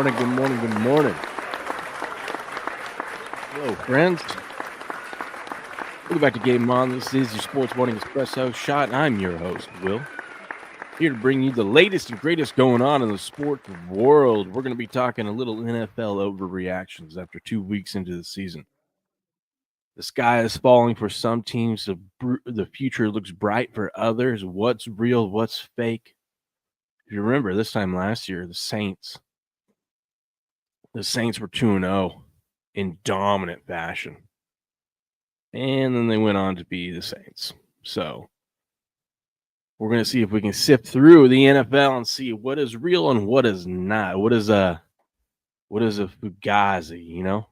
morning, good morning, good morning. Hello, friends. Welcome back to Game On. This is your Sports Morning Espresso Shot. I'm your host, Will. Here to bring you the latest and greatest going on in the sports world. We're going to be talking a little NFL overreactions after 2 weeks into the season. The sky is falling for some teams. The future looks bright for others. What's real? What's fake? If you remember, this time last year, the Saints were 2-0 in dominant fashion. And then they went on to be the Saints. So we're going to see if we can sift through the NFL and see what is real and what is not. What is a fugazi, you know?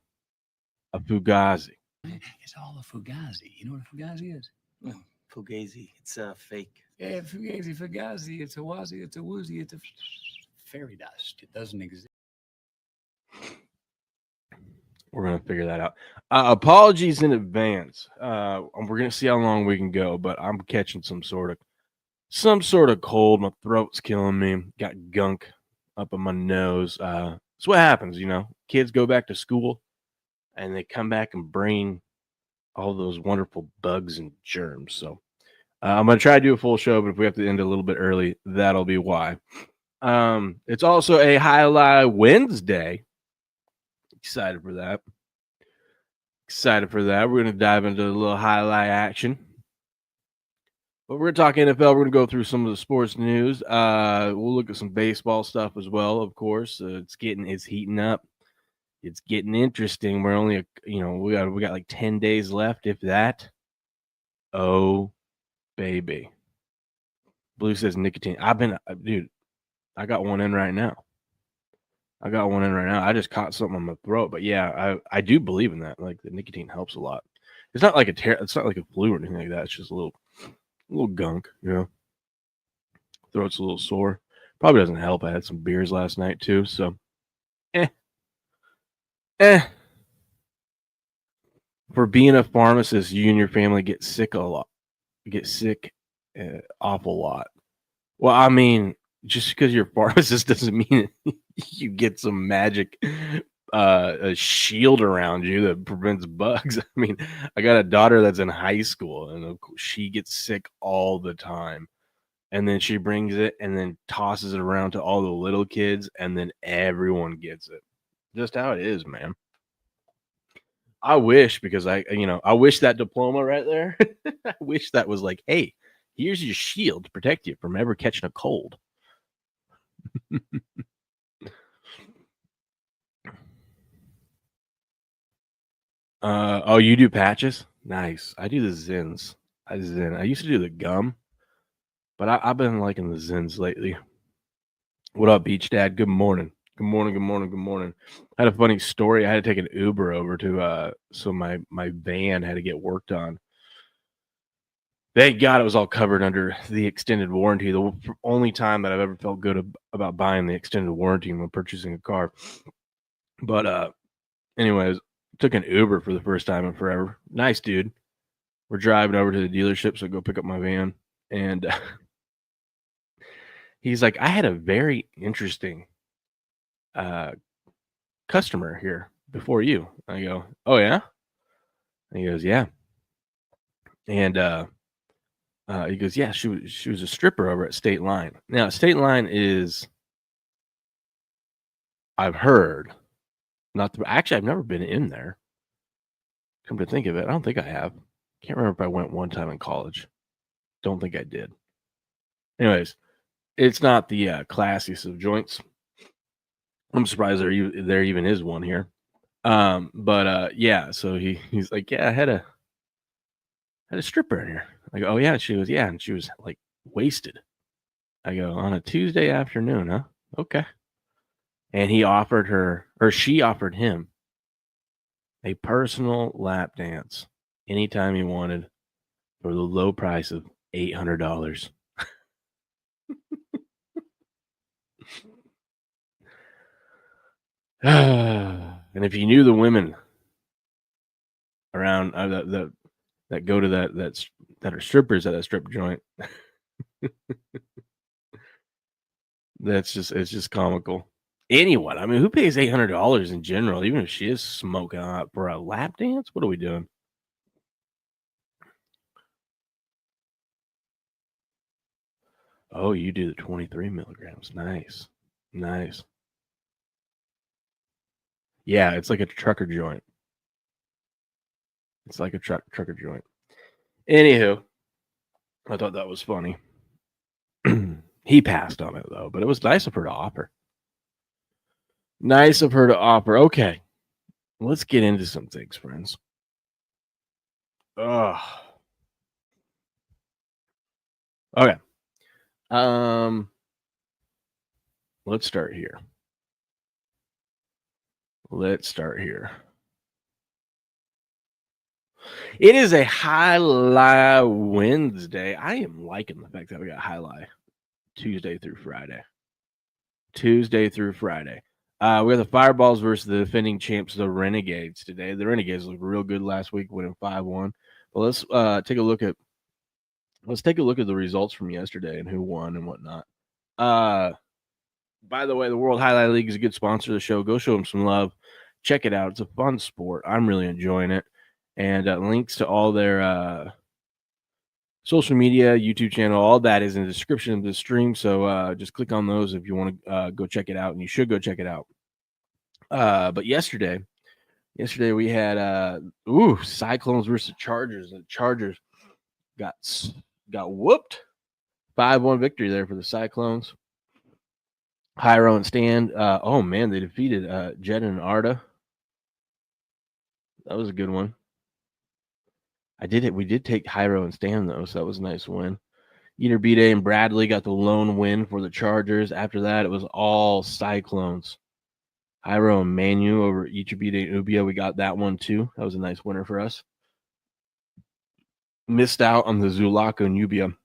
A fugazi. It's all a fugazi. You know what a fugazi is? Oh, fugazi. It's fake. Yeah, fugazi. It's a wazi. It's a woozy. It's a fairy dust. It doesn't exist. We're going to figure that out. Apologies in advance. We're going to see how long we can go, but I'm catching some sort of cold. My throat's killing me. Got gunk up in my nose. It's what happens, you know. Kids go back to school, and they come back and bring all those wonderful bugs and germs. So I'm going to try to do a full show, but if we have to end a little bit early, that'll be why. It's also a Jai-Alai Wednesday. Excited for that. We're going to dive into a little Jai-Alai action. But we're going to talk NFL. We're going to go through some of the sports news. We'll look at some baseball stuff as well, of course. It's heating up. It's getting interesting. We're only, we got like 10 days left, if that. Oh, baby. Blue says nicotine. I got one in right now. I just caught something on my throat, but yeah, I do believe in that. Like the nicotine helps a lot. It's not like it's not like a flu or anything like that. It's just a little gunk, you know. Throat's a little sore. Probably doesn't help. I had some beers last night too, so For being a pharmacist, you and your family get sick a lot. Awful lot. Well, I mean, just because you're a pharmacist doesn't mean you get some magic a shield around you that prevents bugs. I mean, I got a daughter that's in high school, and of course she gets sick all the time. And then she brings it and then tosses it around to all the little kids, and then everyone gets it. Just how it is, man. I wish, because I wish that diploma right there. I wish that was like, hey, here's your shield to protect you from ever catching a cold. You do patches? Nice. I do the Zins. I used to do the gum, but I've been liking the Zins lately. What up, Beach Dad? Good morning. Good morning. I had a funny story. I had to take an Uber over to so my van had to get worked on. Thank God it was all covered under the extended warranty. The only time that I've ever felt good about buying the extended warranty when purchasing a car. But anyways, took an Uber for the first time in forever. Nice dude. We're driving over to the dealership, so I go pick up my van, and he's like, I had a very interesting customer here before you. I go, oh yeah? And he goes, yeah. And he goes, yeah, she was a stripper over at State Line. Now, State Line is, I've heard, actually, I've never been in there. Come to think of it, I don't think I have. Can't remember if I went one time in college. Don't think I did. Anyways, it's not the classiest of joints. I'm surprised there even is one here. But yeah, so he's like, yeah, I had a stripper in here. I go, oh yeah, she was, yeah, and she was like wasted. I go, on a Tuesday afternoon, huh? Okay. And he offered her, or she offered him, a personal lap dance anytime he wanted for the low price of $800. And if you knew the women around that go to that are strippers at that strip joint, it's just comical. anyone. I mean, who pays $800 in general, even if she is smoking out for a lap dance? What are we doing? Oh, you do the 23 milligrams. Nice. Nice. Yeah, it's like a trucker joint. It's like a trucker joint. Anywho, I thought that was funny. He passed on it, though, but it was nice of her to offer. Nice of her to offer. Okay, let's get into some things, friends. Ugh. Okay. Let's start here. It is a highlight Wednesday. I am liking the fact that we got highlight Tuesday through Friday. We got the Fireballs versus the defending champs, the Renegades, today. The Renegades looked real good last week, winning 5-1. But let's take a look at the results from yesterday and who won and whatnot. By the way, the World Highlight League is a good sponsor of the show. Go show them some love. Check it out. It's a fun sport. I'm really enjoying it. And links to all their social media, YouTube channel, all that is in the description of the stream. So just click on those if you want to go check it out, and you should go check it out. But yesterday we had Cyclones versus Chargers. The Chargers got whooped. 5-1 victory there for the Cyclones. Hyro and Stan. Oh man, they defeated Jed and Arda. That was a good one. We did take Hyro and Stan, though, so that was a nice win. Eater B-Day and Bradley got the lone win for the Chargers. After that, it was all Cyclones. Hyro and Manu over Eater B-Day and Ubia. We got that one, too. That was a nice winner for us. Missed out on the Zulaka and Ubia.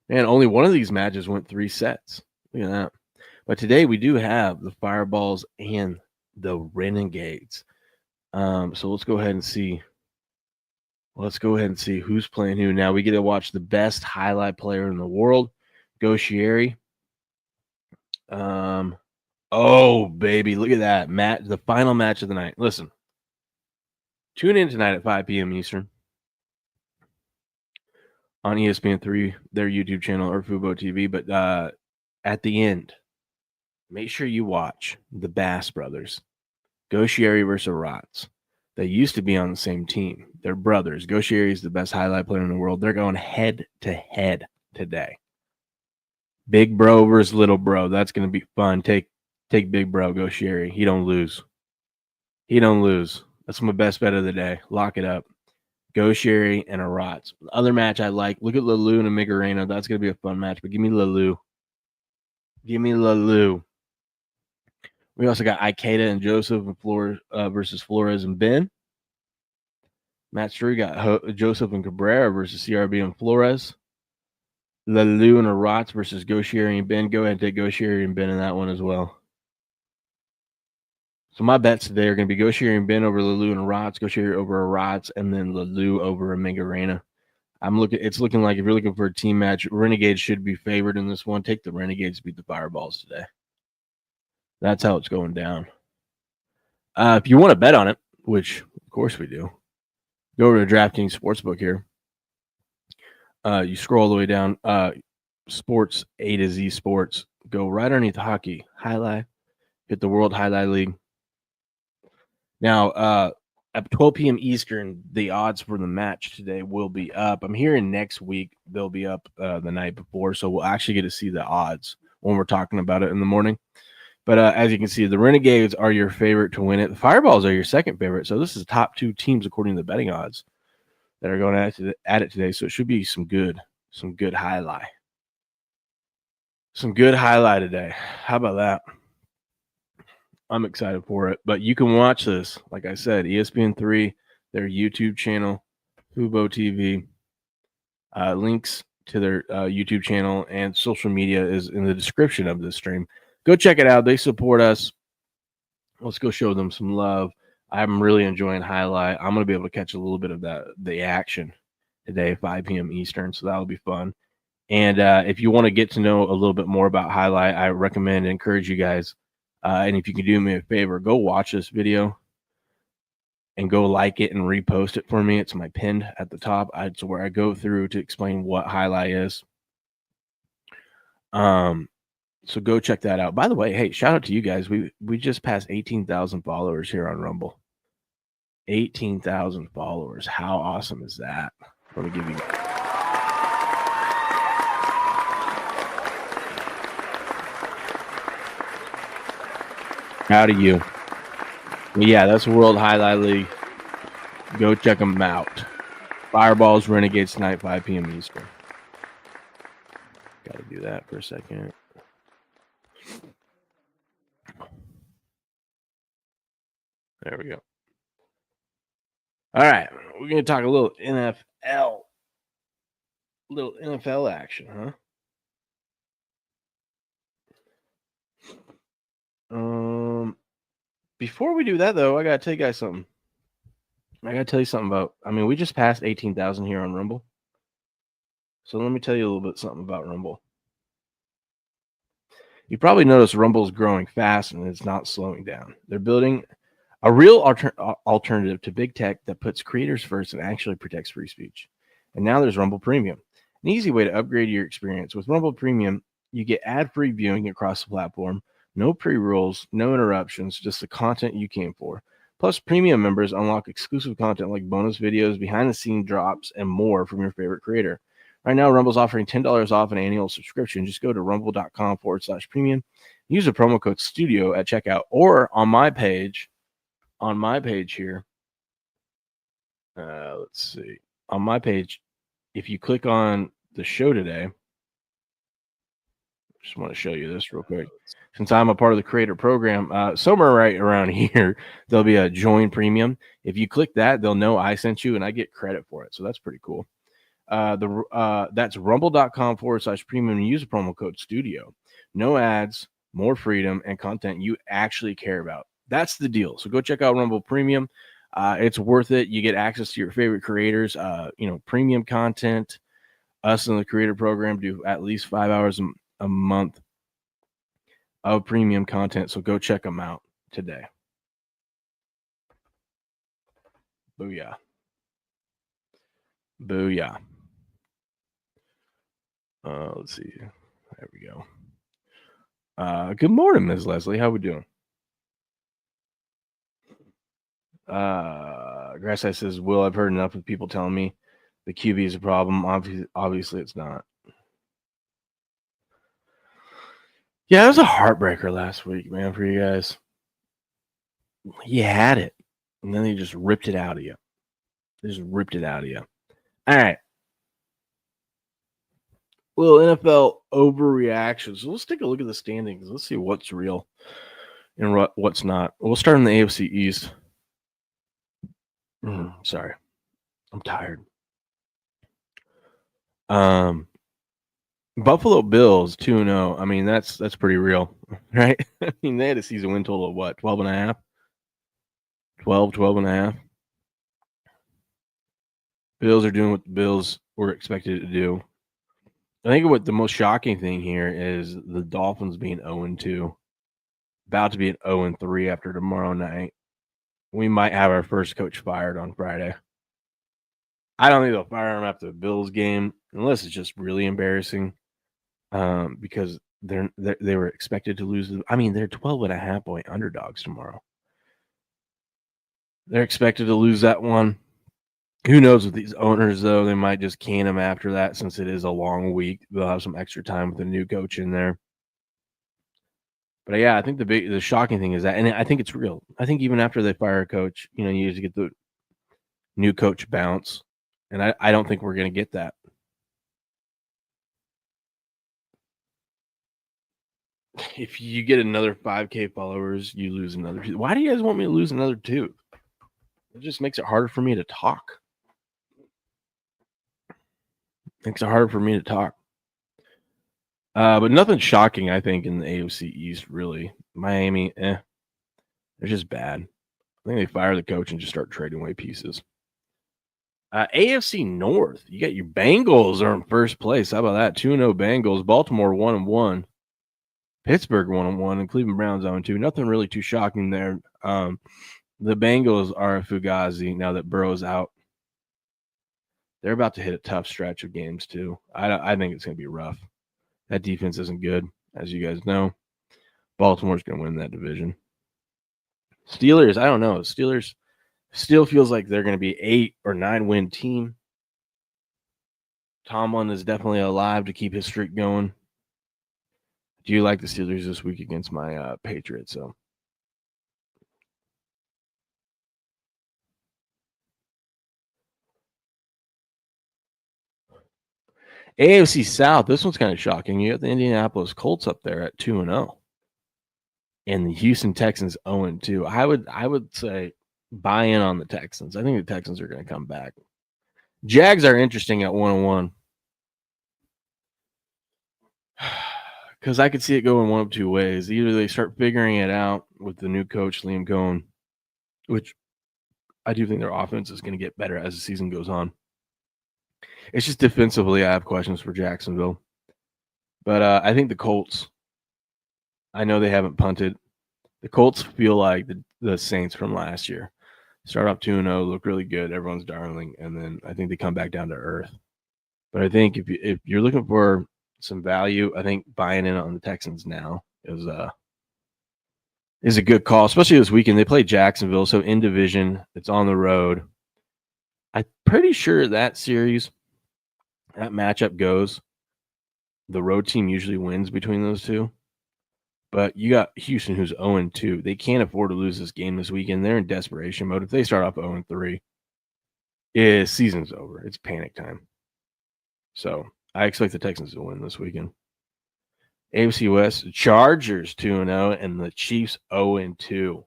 Man, only one of these matches went 3 sets. Look at that. But today, we do have the Fireballs and the Renegades. So let's go ahead and see. Who's playing who. Now we get to watch the best highlight player in the world, Goshieri. Oh, baby, look at that. The final match of the night. Listen, tune in tonight at 5 p.m. Eastern on ESPN3, their YouTube channel, or FUBO TV. But at the end, make sure you watch the Bass brothers, Goshieri versus Rotz. They used to be on the same team. They're brothers. Goshieri is the best highlight player in the world. They're going head-to-head today. Big bro versus little bro. That's going to be fun. Take big bro, Goshieri. He don't lose. That's my best bet of the day. Lock it up. Goshieri and a Rotz. The other match I like, look at Lalu and Migarena. That's going to be a fun match, but give me Lalu. We also got Ikeda and Joseph and versus Flores and Ben. Match 3 got Joseph and Cabrera versus CRB and Flores. Lalu and Rotz versus Goshieri and Ben. Go ahead and take Goshieri and Ben in that one as well. So my bets today are going to be Goshieri and Ben over Lalu and Rotz, Goshieri over Rotz, and then Lalu over Migarena. It's looking like if you're looking for a team match, Renegades should be favored in this one. Take the Renegades to beat the Fireballs today. That's how it's going down. If you want to bet on it, which of course we do, go over to DraftKings Sportsbook here. You scroll all the way down. Sports, A to Z Sports. Go right underneath hockey. Highlight. Hit the World Highlight League. Now, at 12 p.m. Eastern, the odds for the match today will be up. I'm hearing next week they'll be up the night before, so we'll actually get to see the odds when we're talking about it in the morning. But as you can see, the Renegades are your favorite to win it. The Fireballs are your second favorite. So this is the top 2 teams according to the betting odds that are going at it today. So it should be some good highlight. Some good highlight today. How about that? I'm excited for it. But you can watch this, like I said, ESPN3, their YouTube channel, FUBO TV. Links to their YouTube channel and social media is in the description of this stream. Go check it out. They support us. Let's go show them some love. I'm really enjoying highlight. I'm going to be able to catch a little bit of the action today, 5 p.m. Eastern, so that'll be fun. And if you want to get to know a little bit more about highlight, I recommend and encourage you guys And if you can do me a favor, go watch this video and go like it and repost it for me. It's my pinned at the top. It's where I go through to explain what Jai-Alai is. So go check that out. By the way, hey, shout out to you guys. We just passed 18,000 followers here on Rumble. 18,000 followers. How awesome is that? Let me give you. How do you? Yeah, that's World Jai-Alai League. Go check them out. Fireballs, Renegades tonight, 5 p.m. Eastern. Got to do that for a second. There we go. All right, we're going to talk a little NFL. A little NFL action, huh? Before we do that, though, I got to tell you guys something. We just passed 18,000 here on Rumble. So let me tell you a little bit something about Rumble. You probably noticed Rumble's growing fast and it's not slowing down. They're building a real alternative to big tech that puts creators first and actually protects free speech. And now there's Rumble Premium, an easy way to upgrade your experience. With Rumble Premium, you get ad-free viewing across the platform, no pre-rolls, no interruptions, just the content you came for. Plus, premium members unlock exclusive content like bonus videos, behind-the-scenes drops, and more from your favorite creator. Right now, Rumble's offering $10 off an annual subscription. Just go to rumble.com/premium. Use the promo code STUDIO at checkout or on my page. On my page here, let's see. On my page, if you click on the show today, just want to show you this real quick. Since I'm a part of the creator program, somewhere right around here, there'll be a join premium. If you click that, they'll know I sent you and I get credit for it. So that's pretty cool. That's rumble.com/premium and use the promo code STUDIO. No ads, more freedom, and content you actually care about. That's the deal. So go check out Rumble Premium. It's worth it. You get access to your favorite creators, premium content. Us in the creator program do at least 5 hours a month of premium content. So go check them out today. Booyah. Booyah. Let's see. There we go. Good morning, Ms. Leslie. How we doing? Grasseye says, Will, I've heard enough of people telling me the QB is a problem. Obviously it's not. Yeah, it was a heartbreaker last week, man, for you guys. You had it, and then they just ripped it out of you. All right. Little NFL overreactions. So let's take a look at the standings. Let's see what's real and what's not. We'll start in the AFC East. Sorry. I'm tired. Buffalo Bills 2-0. I mean, that's pretty real, right? I mean, they had a season win total of what? 12.5? 12.5. Bills are doing what the Bills were expected to do. I think what the most shocking thing here is the Dolphins being 0-2. About to be at 0-3 after tomorrow night. We might have our first coach fired on Friday. I don't think they'll fire him after the Bills game, unless it's just really embarrassing. Because they were expected to lose. I mean, they're 12.5 point underdogs tomorrow. They're expected to lose that one. Who knows with these owners, though? They might just can them after that since it is a long week. They'll have some extra time with a new coach in there. But yeah, I think the shocking thing is that, and I think it's real. I think even after they fire a coach, you need to get the new coach bounce. And I don't think we're going to get that. If you get another 5K followers, you lose another 2. Why do you guys want me to lose another 2? It just makes it harder for me to talk. But nothing shocking, I think, in the AFC East, really. Miami, they're just bad. I think they fire the coach and just start trading away pieces. AFC North, you got your Bengals are in first place. How about that? 2-0 Bengals. Baltimore 1-1. Pittsburgh 1-1 and Cleveland Browns 0-2. Nothing really too shocking there. The Bengals are a fugazi now that Burrow's out. They're about to hit a tough stretch of games too. I think it's going to be rough. That defense isn't good, as you guys know. Baltimore's going to win that division. Steelers, I don't know. Steelers still feels like they're going to be 8 or 9 win team. Tomlin is definitely alive to keep his streak going. Do you like the Steelers this week against my Patriots? So AFC South, this one's kind of shocking. You got the Indianapolis Colts up there at 2-0. And the Houston Texans 0-2. I would say buy in on the Texans. I think the Texans are going to come back. Jags are interesting at 1-1. Because I could see it going one of two ways. Either they start figuring it out with the new coach, Liam Cohen, which I do think their offense is going to get better as the season goes on. It's just defensively, I have questions for Jacksonville. But I think the Colts, I know they haven't punted. The Colts feel like the Saints from last year. Start off 2-0, look really good. Everyone's darling. And then I think they come back down to earth. But I think if you're looking for some value, I think buying in on the Texans now is a good call, especially this weekend. They play Jacksonville, so in division, it's on the road. I'm pretty sure that series, that matchup goes. The road team usually wins between those two. But you got Houston, who's 0-2. They can't afford to lose this game this weekend. They're in desperation mode. If they start off 0-3, season's over. It's panic time. So I expect the Texans to win this weekend. AFC West, Chargers 2-0 and the Chiefs 0-2.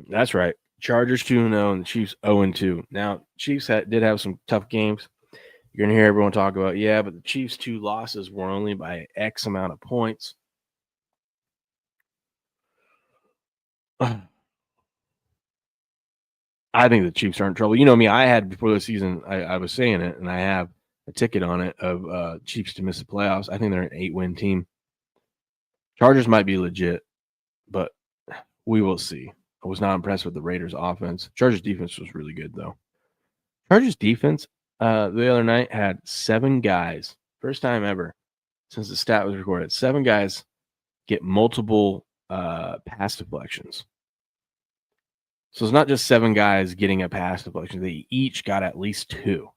That's right. Chargers 2-0 and the Chiefs 0-2. Now, Chiefs did have some tough games. You're going to hear everyone talk about, but the Chiefs' 2 losses were only by X amount of points. I think the Chiefs are in trouble. You know me, I had before the season, I was saying it, and I have a ticket on it of Chiefs to miss the playoffs. I think they're an 8-win team. Chargers might be legit, but we will see. I was not impressed with the Raiders' offense. Chargers' defense was really good, though. Chargers' defense the other night had 7 guys, first time ever since the stat was recorded, 7 guys get multiple pass deflections. So it's not just 7 guys getting a pass deflection. They each got at least 2.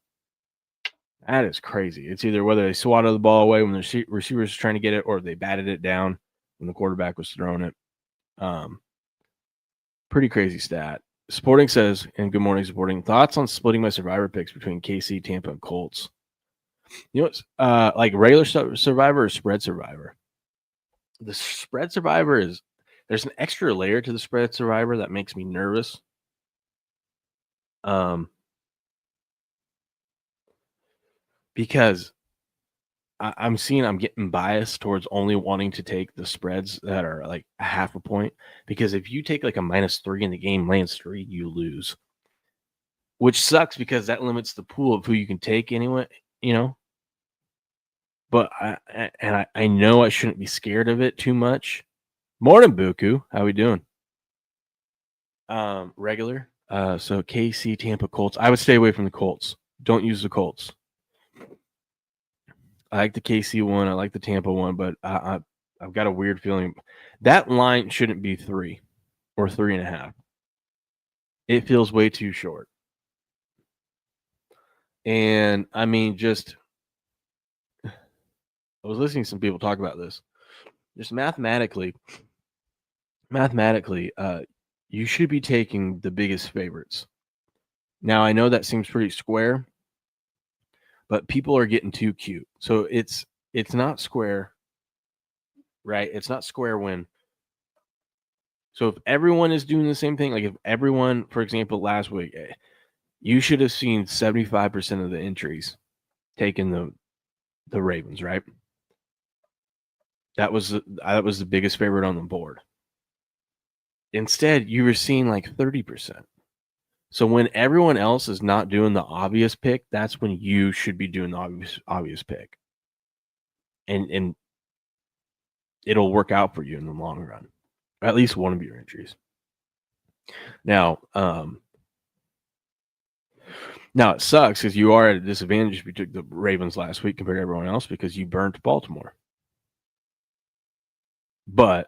That is crazy. It's either whether they swatted the ball away when the receivers were trying to get it or they batted it down when the quarterback was throwing it. Pretty crazy stat. Sporting says, and good morning, Sporting, thoughts on splitting my survivor picks between KC, Tampa, and Colts. You know what's like regular survivor or spread survivor? The spread survivor there's an extra layer to the spread survivor that makes me nervous. Because I'm getting biased towards only wanting to take the spreads that are like a half a point. Because if you take like a -3 in the game, lands 3, you lose. Which sucks because that limits the pool of who you can take anyway, But I know I shouldn't be scared of it too much. Morning, Buku. How we doing? Regular. So KC, Tampa, Colts. I would stay away from the Colts. Don't use the Colts. I like the KC one. I like the Tampa one, but I've got a weird feeling that line shouldn't be 3 or 3.5. It feels way too short. And I mean, I was listening to some people talk about this. Just mathematically, you should be taking the biggest favorites. Now, I know that seems pretty square, but people are getting too cute. So it's not square, right? It's not square when. So if everyone is doing the same thing, like if everyone, for example, last week, you should have seen 75% of the entries taking the Ravens, right? That was the biggest favorite on the board. Instead, you were seeing like 30%. So when everyone else is not doing the obvious pick, that's when you should be doing the obvious pick. And it'll work out for you in the long run. At least one of your entries. Now it sucks because you are at a disadvantage if you took the Ravens last week compared to everyone else because you burnt Baltimore. And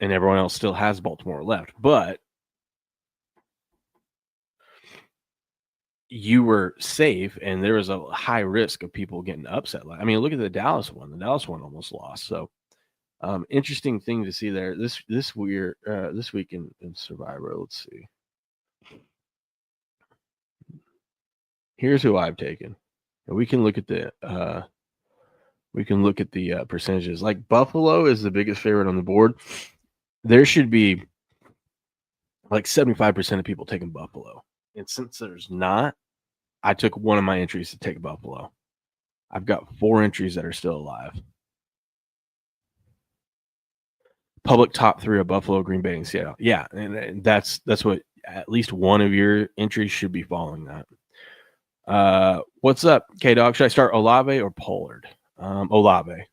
everyone else still has Baltimore left. But you were safe, and there was a high risk of people getting upset. I mean, look at the Dallas one. The Dallas one almost lost. So, interesting thing to see there. This week in Survivor. Let's see. Here's who I've taken. And we can look at the percentages. Like Buffalo is the biggest favorite on the board. There should be like 75% of people taking Buffalo. And since there's not, I took one of my entries to take Buffalo. I've got 4 entries that are still alive. Public top 3 of Buffalo, Green Bay, and Seattle. Yeah, and that's what at least one of your entries should be following that. What's up, K-Dog? Should I start Olave or Pollard? Olave.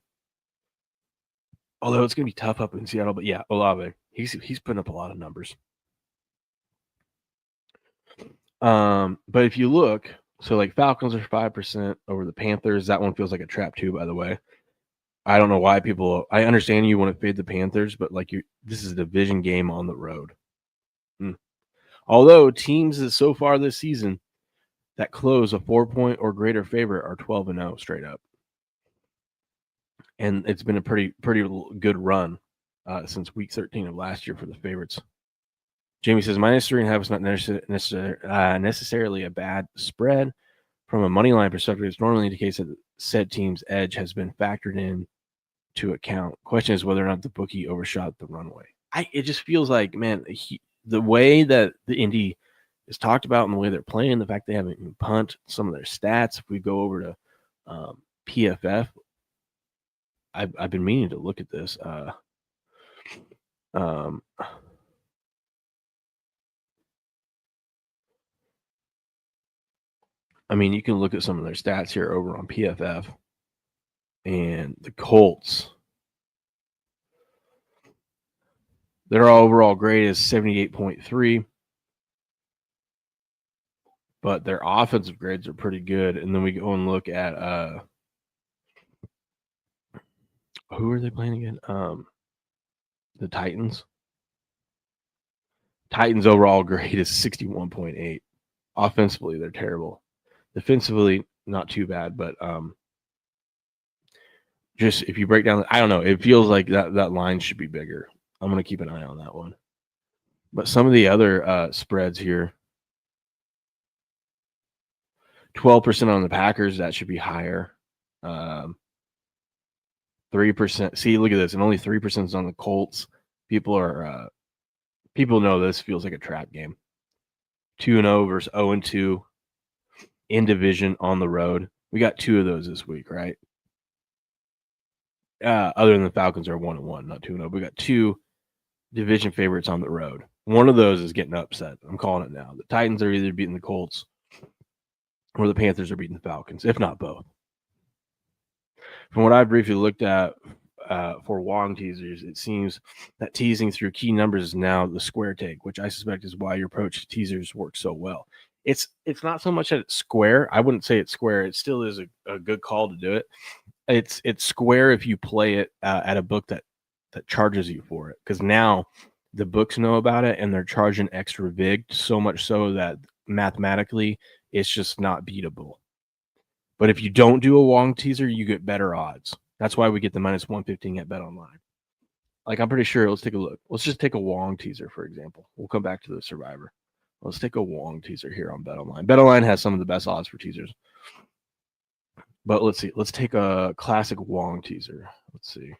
Although it's going to be tough up in Seattle, but yeah, Olave. He's putting up a lot of numbers. But if you look, so like Falcons are 5% over the Panthers. That one feels like a trap too, by the way. I don't know why I understand you want to fade the Panthers, but like this is a division game on the road. Although teams that so far this season that close a 4-point or greater favorite are 12-0 straight up. And it's been a pretty good run since week 13 of last year for the favorites. Jamie says -3.5 is not necessarily a bad spread. From a money line perspective, it normally indicates that said team's edge has been factored in to account. Question is whether or not the bookie overshot the runway. It just feels like, man, the way that the Indy is talked about and the way they're playing, the fact they haven't even punt some of their stats. If we go over to PFF, I've been meaning to look at this. I mean, you can look at some of their stats here over on PFF. And the Colts, their overall grade is 78.3. But their offensive grades are pretty good. And then we go and look at who are they playing again? The Titans. Titans overall grade is 61.8. Offensively, they're terrible. Defensively, not too bad, but just if you break down, I don't know, it feels like that line should be bigger. I'm going to keep an eye on that one. But some of the other spreads here, 12% on the Packers, that should be higher. 3%. See, look at this, and only 3% is on the Colts. People know this feels like a trap game. 2-0 versus 0-2 in division on the road. We got 2 of those this week, right? Other than the Falcons are 1-1, not 2-0. We got 2 division favorites on the road. One of those is getting upset. I'm calling it now. The Titans are either beating the Colts or the Panthers are beating the Falcons, if not both. From what I briefly looked at for Wong teasers, it seems that teasing through key numbers is now the square take, which I suspect is why your approach to teasers works so well. It's not so much that it's square. I wouldn't say it's square. It still is a good call to do it. It's square if you play it at a book that charges you for it, because now the books know about it and they're charging extra vig, so much so that mathematically it's just not beatable. But if you don't do a Wong teaser, you get better odds. That's why we get the -115 at Bet Online. Like, I'm pretty sure. Let's take a look. Let's just take a Wong teaser, for example. We'll come back to the Survivor. Let's take a Wong teaser here on Bet Online. Bet Online has some of the best odds for teasers. But let's see. Let's take a classic Wong teaser. Let's see.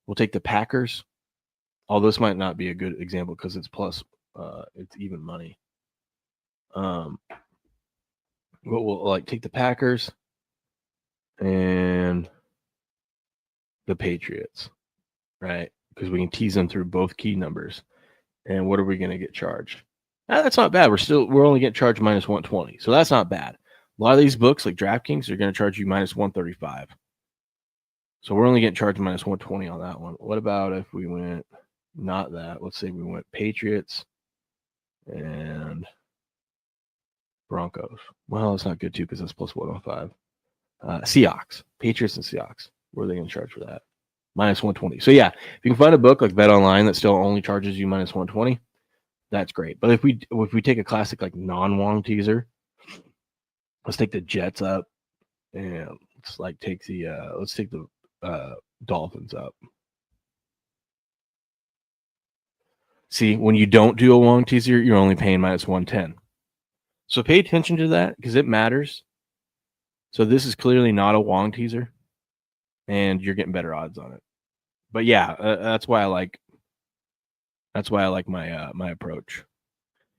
We'll take the Packers. Although this might not be a good example because it's plus, it's even money. But we'll take the Packers and the Patriots, right? Because we can tease them through both key numbers. And what are we going to get charged? That's not bad. We're only getting charged -120, so that's not bad. A lot of these books, like DraftKings, are going to charge you -135. So we're only getting charged minus 120 on that one. What about if we went not that? Let's say we went Patriots and Broncos. Well, it's not good too because that's plus 105. Seahawks, Patriots and Seahawks. What are they going to charge for that? Minus 120. So yeah, if you can find a book like Bet Online that still only charges you minus 120, that's great. But if we take a classic like non-Wong teaser, let's take the Jets up and let's take the Dolphins up. See, when you don't do a Wong teaser, you're only paying minus 110. So pay attention to that because it matters. So this is clearly not a Wong teaser, and you're getting better odds on it. But yeah, that's why I like my approach.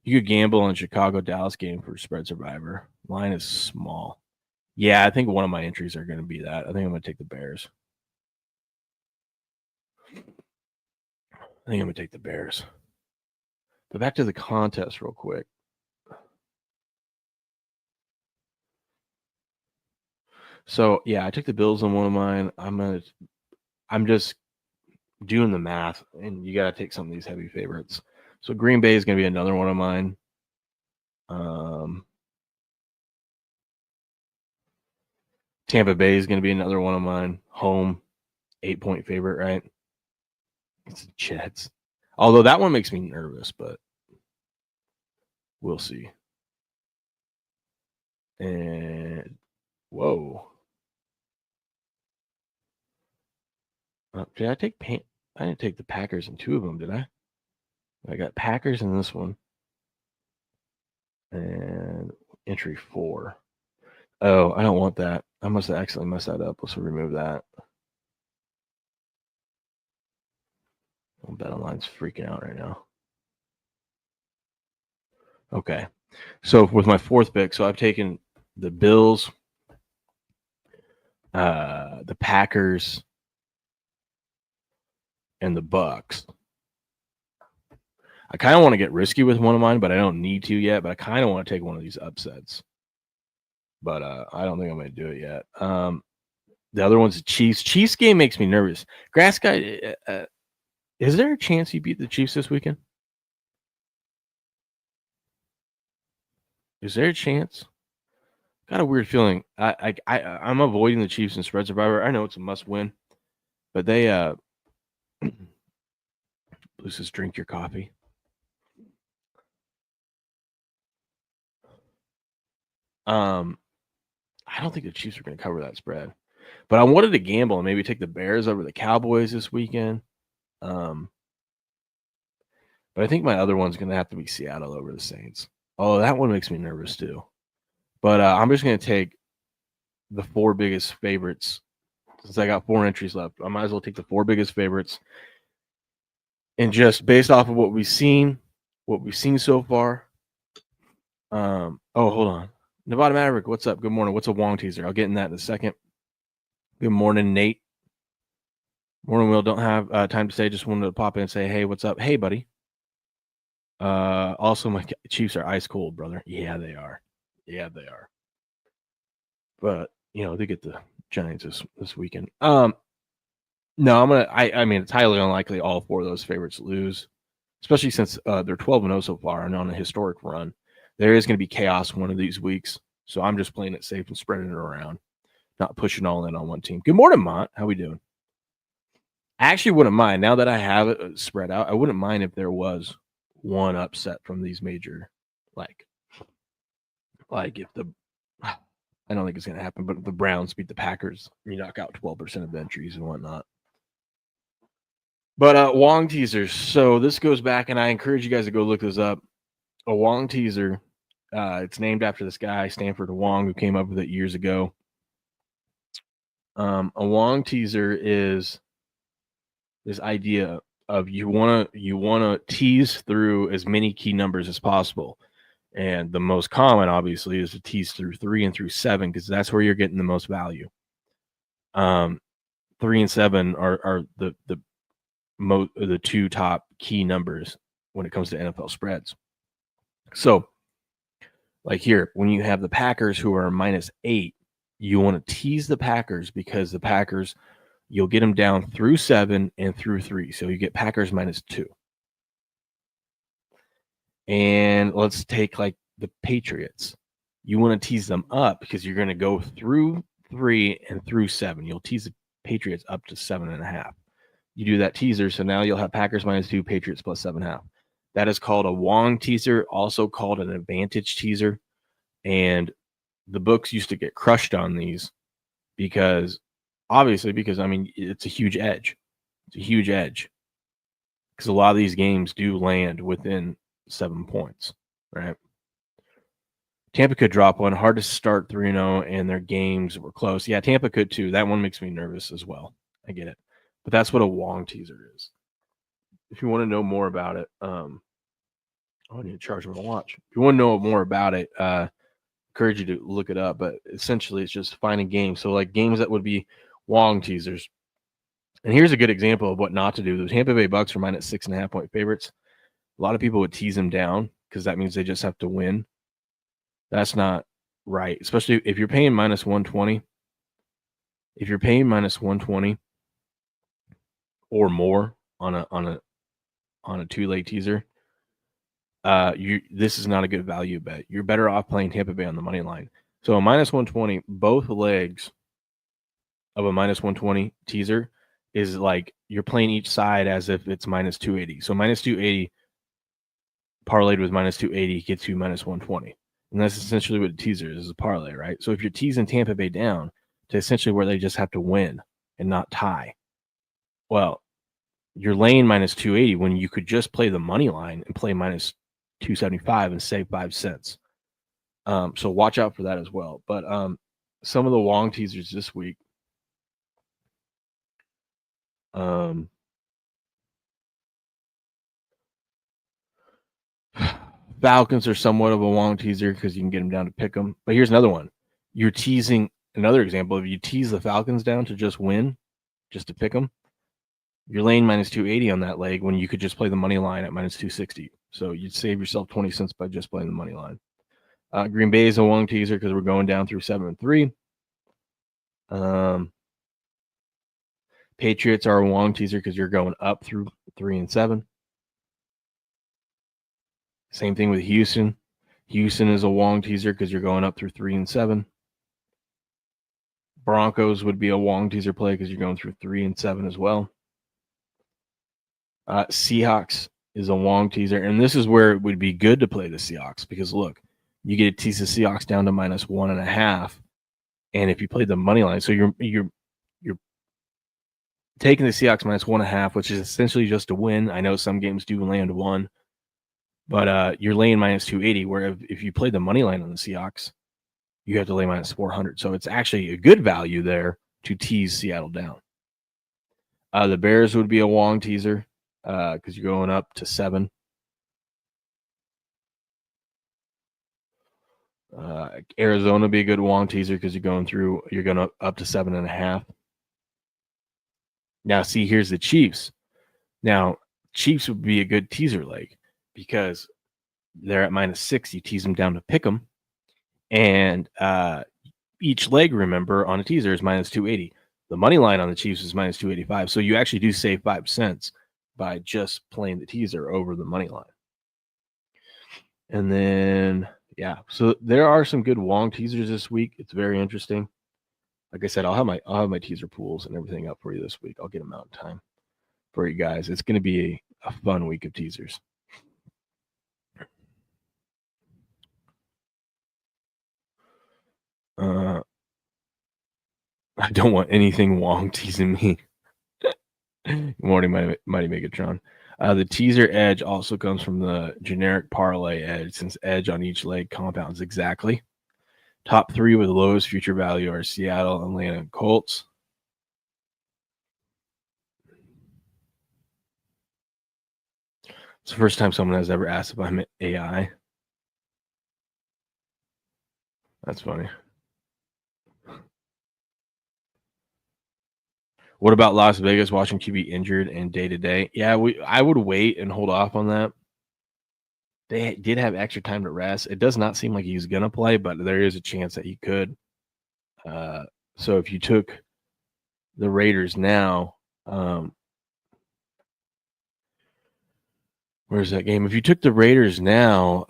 You could gamble on Chicago-Dallas game for spread survivor. Line is small. Yeah, I think one of my entries are going to be that. I think I'm going to take the Bears. But back to the contest real quick. So yeah, I took the Bills on one of mine. I'm just doing the math, and you got to take some of these heavy favorites. So Green Bay is going to be another one of mine. Tampa Bay is going to be another one of mine. Home, 8-point favorite, right? It's the Jets. Although that one makes me nervous, but we'll see. And whoa. Did I take I didn't take the Packers in two of them, did I? I got Packers in this one. And entry 4. Oh, I don't want that. I must have accidentally messed that up. Let's remove that. Bet Online's freaking out right now. Okay. So with my fourth pick, so I've taken the Bills, the Packers, and the Bucks. I kind of want to get risky with one of mine, but I don't need to yet. But I kind of want to take one of these upsets. But I don't think I'm going to do it yet. The other one's the Chiefs. Chiefs game makes me nervous. Grass guy, is there a chance you beat the Chiefs this weekend? Is there a chance? Got a weird feeling. I'm avoiding the Chiefs and spread survivor. I know it's a must win, but they please just drink your coffee. I don't think the Chiefs are going to cover that spread, but I wanted to gamble and maybe take the Bears over the Cowboys this weekend. But I think my other one's going to have to be Seattle over the Saints. Oh, that one makes me nervous too. But I'm just going to take the 4 biggest favorites since I got 4 entries left. I might as well take the 4 biggest favorites. And just based off of what we've seen so far. Oh, hold on. Nevada Maverick, what's up? Good morning. What's a Wong teaser? I'll get in that in a second. Good morning, Nate. Morning, Will. Don't have time to say. Just wanted to pop in and say, hey, what's up? Hey, buddy. Also, my Chiefs are ice cold, brother. Yeah, they are. But, they get the Giants this weekend. No, I mean, it's highly unlikely all 4 of those favorites lose, especially since they're 12-0 so far and on a historic run. There is going to be chaos one of these weeks, so I'm just playing it safe and spreading it around, not pushing all in on one team. Good morning, Mont. How we doing? I actually wouldn't mind. Now that I have it spread out, I wouldn't mind if there was one upset from these major, like if the – I don't think it's going to happen, but if the Browns beat the Packers, you knock out 12% of entries and whatnot. But Wong teasers. So this goes back, and I encourage you guys to go look this up. A Wong teaser. It's named after this guy, Stanford Wong, who came up with it years ago. A Wong teaser is this idea of you want to tease through as many key numbers as possible. And the most common, obviously, is to tease through 3 and through 7 because that's where you're getting the most value. 3 and 7 are the 2 top key numbers when it comes to NFL spreads. So, like here, when you have the Packers who are -8, you want to tease the Packers because the Packers you'll get them down through 7 and through 3. So you get Packers -2. And let's take like the Patriots. You want to tease them up because you're going to go through 3 and through 7. You'll tease the Patriots up to 7.5. You do that teaser, so now you'll have Packers -2, Patriots plus 7.5. That is called a Wong teaser, also called an advantage teaser. And the books used to get crushed on these because I mean, it's a huge edge. It's a huge edge because a lot of these games do land within 7 points, right? Tampa could drop one. Hard to start 3-0, and their games were close. Yeah, Tampa could too. That one makes me nervous as well. I get it. But that's what a Wong teaser is. If you want to know more about it, I need to charge my watch. If you want to know more about it, encourage you to look it up. But essentially, it's just finding games. So like games that would be Wong teasers. And here's a good example of what not to do. The Tampa Bay Bucks are -6.5 point favorites. A lot of people would tease them down because that means they just have to win. That's not right, especially if you're paying -120. If you're paying -120 or more on a 2-leg teaser, this is not a good value bet. You're better off playing Tampa Bay on the money line. So a -120, both legs of a -120 teaser is like you're playing each side as if it's -280. So -280 parlayed with -280 gets you -120. And that's essentially what a teaser is a parlay, right? So if you're teasing Tampa Bay down to essentially where they just have to win and not tie, well, you're laying -280 when you could just play the money line and play -275 and save 5 cents. So watch out for that as well. But some of the Wong teasers this week. Falcons are somewhat of a Wong teaser because you can get them down to pick them. But here's another one. You're teasing another example. If you tease the Falcons down to just win, just to pick them, you're laying -280 on that leg when you could just play the money line at -260. So you'd save yourself 20 cents by just playing the money line. Green Bay is a Wong teaser because we're going down through 7 and 3. Patriots are a Wong teaser because you're going up through 3 and 7. Same thing with Houston. Houston is a Wong teaser because you're going up through 3 and 7. Broncos would be a Wong teaser play because you're going through 3 and 7 as well. Seahawks is a Wong teaser, and this is where it would be good to play the Seahawks because look, you get to tease the Seahawks down to -1.5, and if you play the money line, so you're taking the Seahawks -1.5, which is essentially just a win. I know some games do land 1. But you're laying -280, where if you play the money line on the Seahawks, you have to lay -400. So it's actually a good value there to tease Seattle down. The Bears would be a Wong teaser because you're going up to 7. Arizona would be a good Wong teaser because you're going up to 7.5. Now, see, here's the Chiefs. Now, Chiefs would be a good teaser leg because they're at -6. You tease them down to pick them. And each leg, remember, on a teaser is -280. The money line on the Chiefs is -285. So you actually do save 5 cents by just playing the teaser over the money line. And then, yeah, so there are some good Wong teasers this week. It's very interesting. Like I said, I'll have my teaser pools and everything up for you this week. I'll get them out in time for you guys. It's going to be a fun week of teasers. I don't want anything Wong teasing me. Good morning, Mighty Megatron. The teaser edge also comes from the generic parlay edge, since edge on each leg compounds exactly. Top 3 with the lowest future value are Seattle, Atlanta, and Colts. It's the first time someone has ever asked if I'm AI. That's funny. What about Las Vegas watching QB injured and day-to-day? Yeah, I would wait and hold off on that. They did have extra time to rest. It does not seem like he's going to play, but there is a chance that he could. So if you took the Raiders now, where's that game? If you took the Raiders now,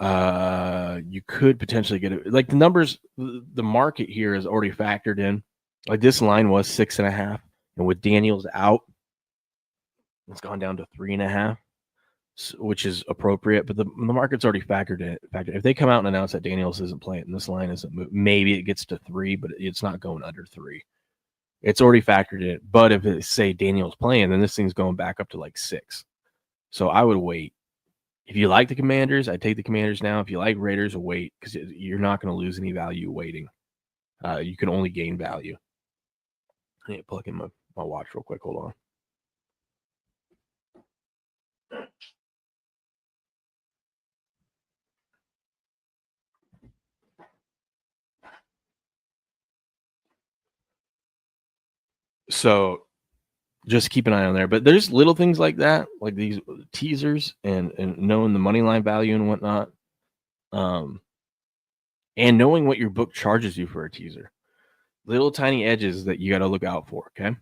you could potentially get it. Like the numbers, the market here is already factored in. Like this line was 6.5, and with Daniels out, it's gone down to 3.5, which is appropriate. But the market's already factored in. If they come out and announce that Daniels isn't playing, and this line isn't moving, maybe it gets to 3, but it's not going under 3. It's already factored in. But if it say Daniels playing, then this thing's going back up to like 6. So I would wait. If you like the Commanders, I'd take the Commanders now. If you like Raiders, wait, because you're not going to lose any value waiting. You can only gain value. I need to plug in my watch real quick. Hold on. So just keep an eye on there. But there's little things like that, like these teasers and knowing the money line value and whatnot. And knowing what your book charges you for a teaser. Little tiny edges that you got to look out for, okay?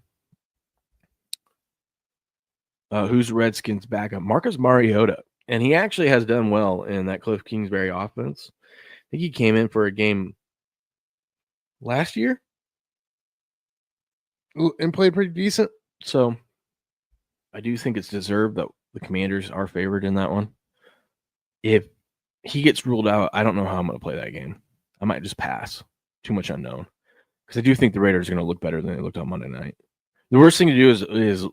Who's Redskins backup? Marcus Mariota. And he actually has done well in that Cliff Kingsbury offense. I think he came in for a game last year and played pretty decent. So I do think it's deserved that the Commanders are favored in that one. If he gets ruled out, I don't know how I'm going to play that game. I might just pass. Too much unknown. Because I do think the Raiders are going to look better than they looked on Monday night. The worst thing to do is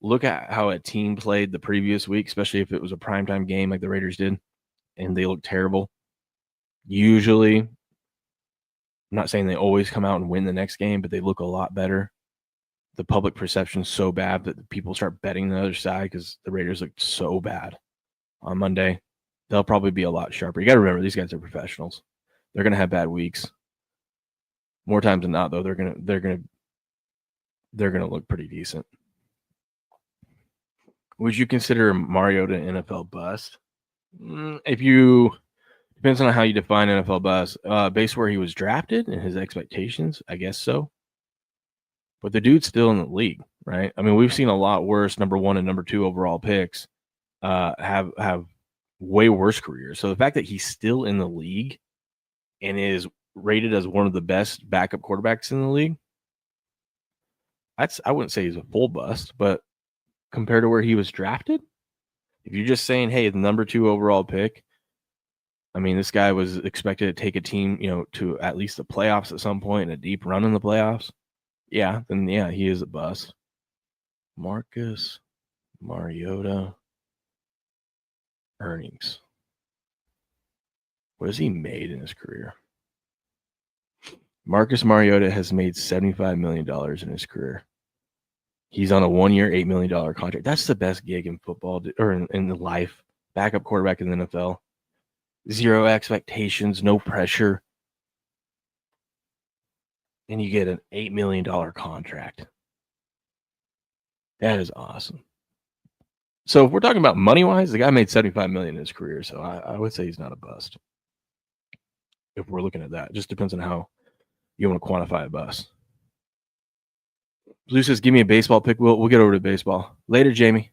look at how a team played the previous week, especially if it was a primetime game like the Raiders did, and they look terrible. Usually, I'm not saying they always come out and win the next game, but they look a lot better. The public perception is so bad that people start betting the other side because the Raiders looked so bad on Monday. They'll probably be a lot sharper. You got to remember, these guys are professionals. They're going to have bad weeks. More times than not, though, they're gonna look pretty decent. Would you consider Mariota an NFL bust? If you depends on how you define NFL bust. Based where he was drafted and his expectations, I guess so. But the dude's still in the league, right? I mean, we've seen a lot worse number 1 and number 2 overall picks have way worse careers. So the fact that he's still in the league and is rated as one of the best backup quarterbacks in the league, I wouldn't say he's a full bust, but compared to where he was drafted, if you're just saying, hey, the number 2 overall pick, I mean, this guy was expected to take a team, to at least the playoffs at some point and a deep run in the playoffs. Yeah, then yeah, he is a bust. Marcus Mariota earnings. What has he made in his career? Marcus Mariota has made $75 million in his career. He's on a 1-year, $8 million contract. That's the best gig in football or in life. Backup quarterback in the NFL. 0 expectations, no pressure. And you get an $8 million contract. That is awesome. So if we're talking about money-wise, the guy made $75 million in his career, so I would say he's not a bust. If we're looking at that. It just depends on how you want to quantify a bust. Blue says, give me a baseball pick. We'll get over to baseball. Later, Jamie.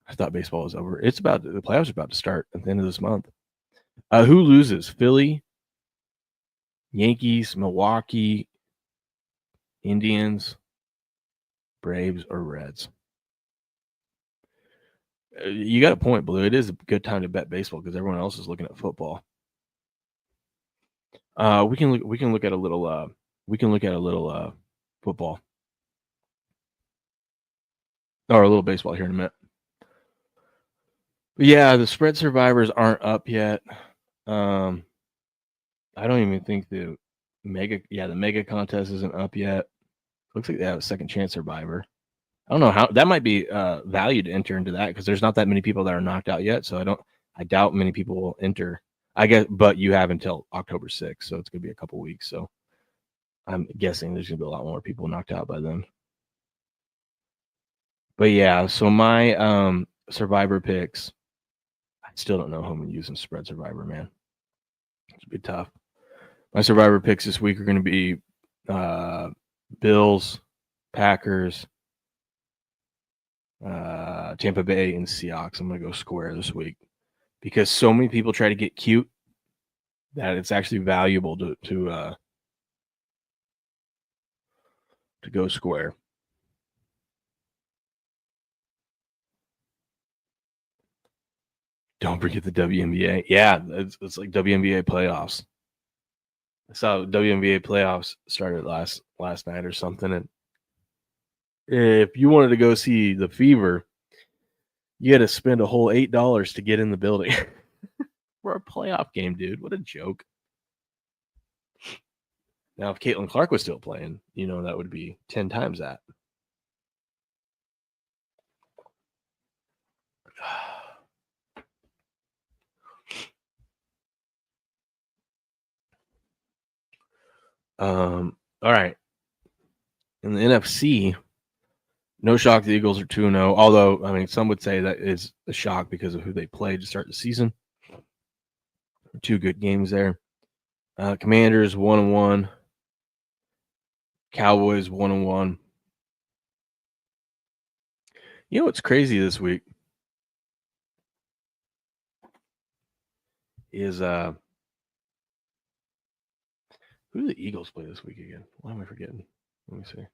I thought baseball was over. The playoffs are about to start at the end of this month. Who loses? Philly, Yankees, Milwaukee, Indians, Braves, or Reds? You got a point, Blue. It is a good time to bet baseball because everyone else is looking at football. We can look at a little football or a little baseball here in a minute. But yeah, the spread survivors aren't up yet. I don't even think the mega contest isn't up yet. Looks like they have a second chance survivor. I don't know how that might be value to enter into that because there's not that many people that are knocked out yet. So I doubt many people will enter. I guess, but you have until October 6th, so it's gonna be a couple weeks. So I'm guessing there's gonna be a lot more people knocked out by then. But yeah, so my survivor picks, I still don't know who I'm gonna use in spread survivor, man. It's gonna be tough. My survivor picks this week are gonna be Bills, Packers, Tampa Bay, and Seahawks. I'm going to go square this week because so many people try to get cute that it's actually valuable to go square. Don't forget the WNBA. Yeah, it's like WNBA playoffs. I saw WNBA playoffs started last night or something, and if you wanted to go see the Fever, you had to spend a whole $8 to get in the building for a playoff game, dude. What a joke! Now, if Caitlin Clark was still playing, that would be 10 times that. All right. In the NFC, no shock the Eagles are 2-0. Although, I mean, some would say that is a shock because of who they played to start the season. 2 good games there. Commanders 1-1. Cowboys 1-1. You know what's crazy this week is who do the Eagles play this week again? Why am I forgetting? Let me see.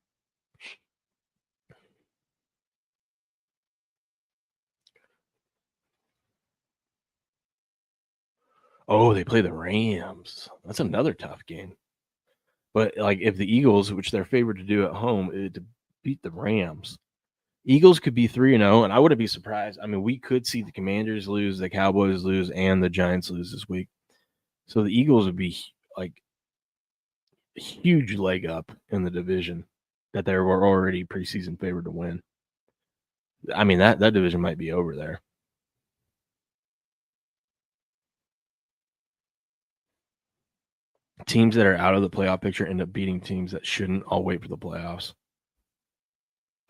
Oh, they play the Rams. That's another tough game. But like if the Eagles, which they're favored to do at home, to beat the Rams, Eagles could be 3-0, and I wouldn't be surprised. I mean, we could see the Commanders lose, the Cowboys lose, and the Giants lose this week. So the Eagles would be like a huge leg up in the division that they were already preseason favored to win. I mean, that division might be over there. Teams that are out of the playoff picture end up beating teams that shouldn't. I'll wait for the playoffs.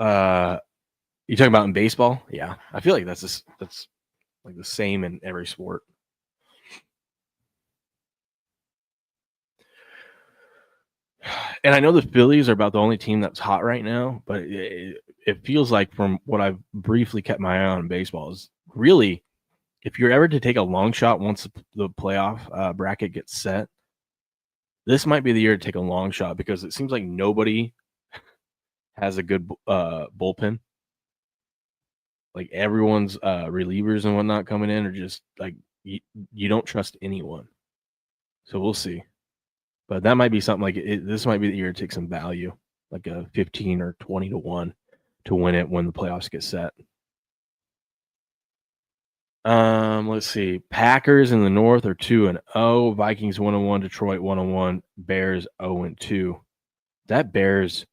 You talking about in baseball? Yeah, I feel like that's like the same in every sport. And I know the Phillies are about the only team that's hot right now, but it feels like from what I've briefly kept my eye on in baseball is really, if you're ever to take a long shot once the playoff bracket gets set, this might be the year to take a long shot because it seems like nobody has a good bullpen. Like everyone's relievers and whatnot coming in are just like you don't trust anyone. So we'll see. But that might be something like this might be the year to take some value, like a 15 or 20-1 to win it when the playoffs get set. Let's see. Packers in the North are 2-0. Vikings 1-1. Detroit 1-1. Bears 0-2. That Bears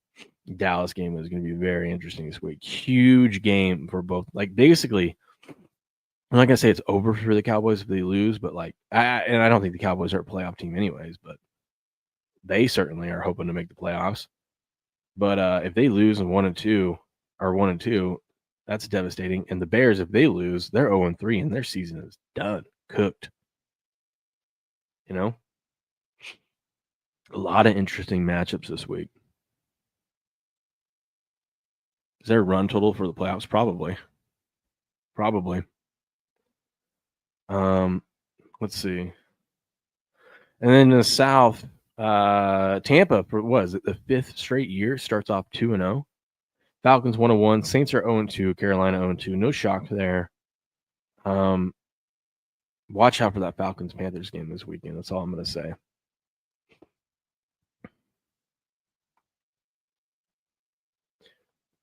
Dallas game is going to be very interesting this week. Huge game for both. Like basically, I'm not gonna say it's over for the Cowboys if they lose, but like, I don't think the Cowboys are a playoff team anyways. But they certainly are hoping to make the playoffs. But if they lose and 1-2 or 1-2, that's devastating. And the Bears, if they lose, they're 0-3 and their season is done, cooked. You know, a lot of interesting matchups this week. Is there a run total for the playoffs? Probably. Let's see. And then in the South, Tampa, for what is it, the 5th straight year, starts off 2-0. Falcons 1-1. Saints are 0-2. Carolina 0-2. No shock there. Watch out for that Falcons-Panthers game this weekend. That's all I'm going to say.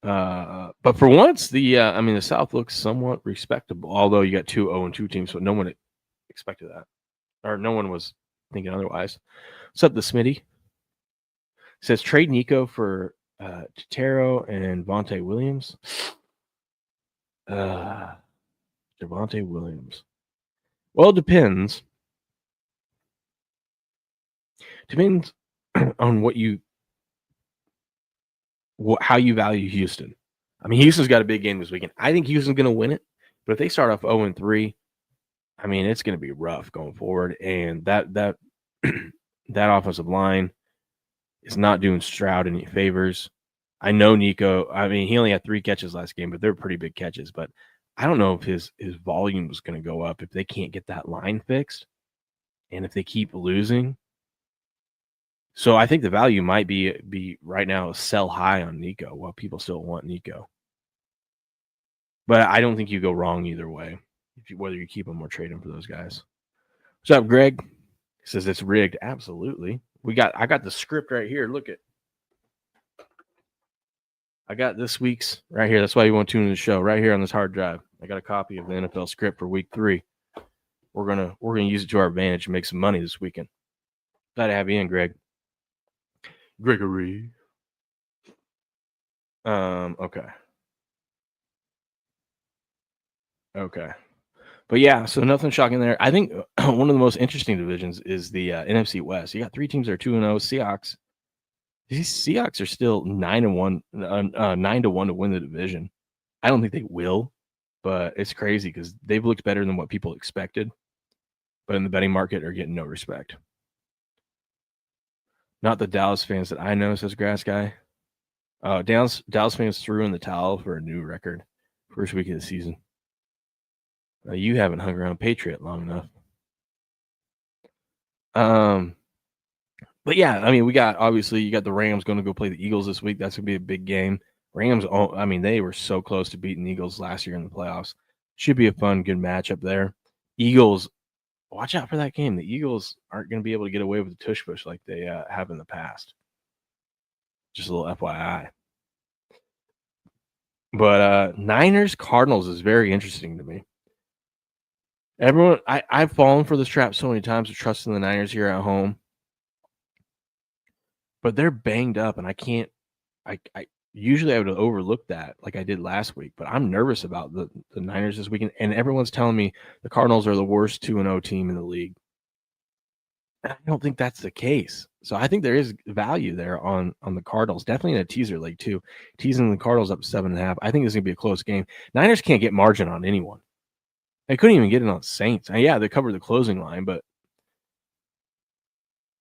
But for once, the South looks somewhat respectable, although you got 2 0-2 teams, so no one expected that. Or no one was thinking otherwise. What's up, the Smitty? Says trade Nico for Totero and Vontae Williams. Javonte Williams. Well, it depends. Depends on how you value Houston. I mean, Houston's got a big game this weekend. I think Houston's going to win it, but if they start off 0-3, I mean, it's going to be rough going forward. And that that offensive line is not doing Stroud any favors. I know Nico. I mean, he only had 3 catches last game, but they're pretty big catches. But I don't know if his volume is going to go up if they can't get that line fixed, and if they keep losing. So I think the value might be right now sell high on Nico while people still want Nico. But I don't think you go wrong either way, whether you keep him or trade him for those guys. What's up, Greg? He says it's rigged. Absolutely. I got the script right here. Look at. I got this week's right here. That's why you want to tune in the show right here on this hard drive. I got a copy of the NFL script for week 3. We're gonna use it to our advantage and make some money this weekend. Glad to have you in, Greg. Gregory. Okay. Okay. But yeah, so nothing shocking there. I think one of the most interesting divisions is the NFC West. You got 3 teams that are 2-0. Seahawks. These Seahawks are still 9-1, 9-1 to win the division. I don't think they will, but it's crazy because they've looked better than what people expected. But in the betting market, are getting no respect. Not the Dallas fans that I know, says Grass Guy. Dallas fans threw in the towel for a new record first week of the season. You haven't hung around Patriot long enough. But yeah, I mean, you got the Rams going to go play the Eagles this week. That's going to be a big game. Rams, I mean, they were so close to beating the Eagles last year in the playoffs. Should be a fun, good matchup there. Eagles, watch out for that game. The Eagles aren't going to be able to get away with the tush push like they have in the past. Just a little FYI. But Niners Cardinals is very interesting to me. Everyone, I've fallen for this trap so many times of trusting the Niners here at home. But they're banged up, and I can't. I usually I would overlook that like I did last week, but I'm nervous about the Niners this weekend. And everyone's telling me the Cardinals are the worst 2-0 team in the league. I don't think that's the case. So I think there is value there on the Cardinals. Definitely in a teaser league too. Teasing the Cardinals up 7.5. I think it's gonna be a close game. Niners can't get margin on anyone. They couldn't even get it on Saints. And yeah, they covered the closing line, but